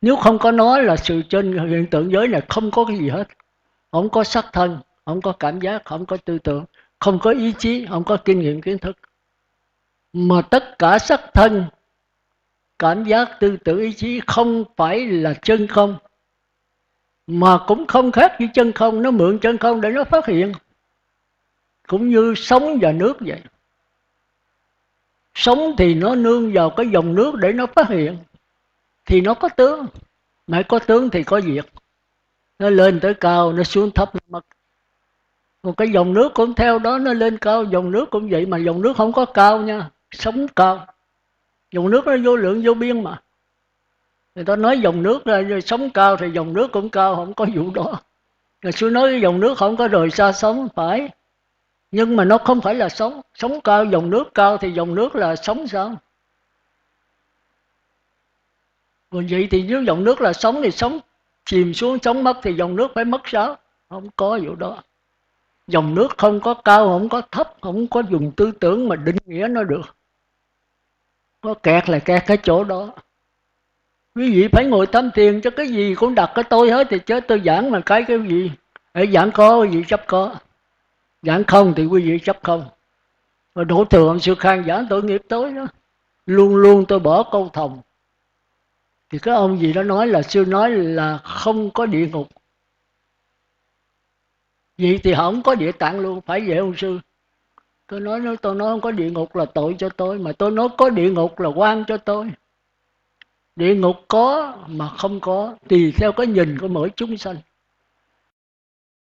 Nếu không có nó là sự trên hiện tượng giới này không có cái gì hết. Không có sắc thân, không có cảm giác, không có tư tưởng, không có ý chí, không có kinh nghiệm kiến thức. Mà tất cả sắc thân, cảm giác, tư tưởng, ý chí không phải là chân không, mà cũng không khác với chân không. Nó mượn chân không để nó phát hiện. Cũng như sóng và nước vậy. Sóng thì nó nương vào cái dòng nước để nó phát hiện, thì nó có tướng. Mà có tướng thì có việc. Nó lên tới cao, nó xuống thấp, nó mất. Còn cái dòng nước cũng theo đó, nó lên cao, dòng nước cũng vậy. Mà dòng nước không có cao nha, sóng cao. Dòng nước nó vô lượng vô biên mà. Người ta nói dòng nước là sóng cao thì dòng nước cũng cao, không có vụ đó. Rồi sư nói cái dòng nước không có rời xa sóng, phải. Nhưng mà nó không phải là sóng. Sóng cao, dòng nước cao thì dòng nước là sóng sao? Còn vậy thì nếu dòng nước là sóng thì sóng chìm xuống, sóng mất thì dòng nước phải mất sao? Không có vụ đó. Dòng nước không có cao, không có thấp, không có dùng tư tưởng mà định nghĩa nó được. Nó kẹt là kẹt cái chỗ đó. Quý vị phải ngồi tâm thiền, cho cái gì cũng đặt cái tôi hết thì chứ tôi giảng mà cái gì. Để giảng có quý vị chấp có, giảng không thì quý vị chấp không. Và đổ thừa ông Sư Khang giảng tội nghiệp tối đó, luôn luôn tôi bỏ câu thòng. Thì cái ông gì đó nói là sư nói là không có địa ngục. Vậy thì không có địa tạng luôn, phải vậy ông sư? Tôi nói không có địa ngục là tội cho tôi, mà tôi nói có địa ngục là oan cho tôi. Địa ngục có mà không có, tùy theo cái nhìn của mỗi chúng sanh.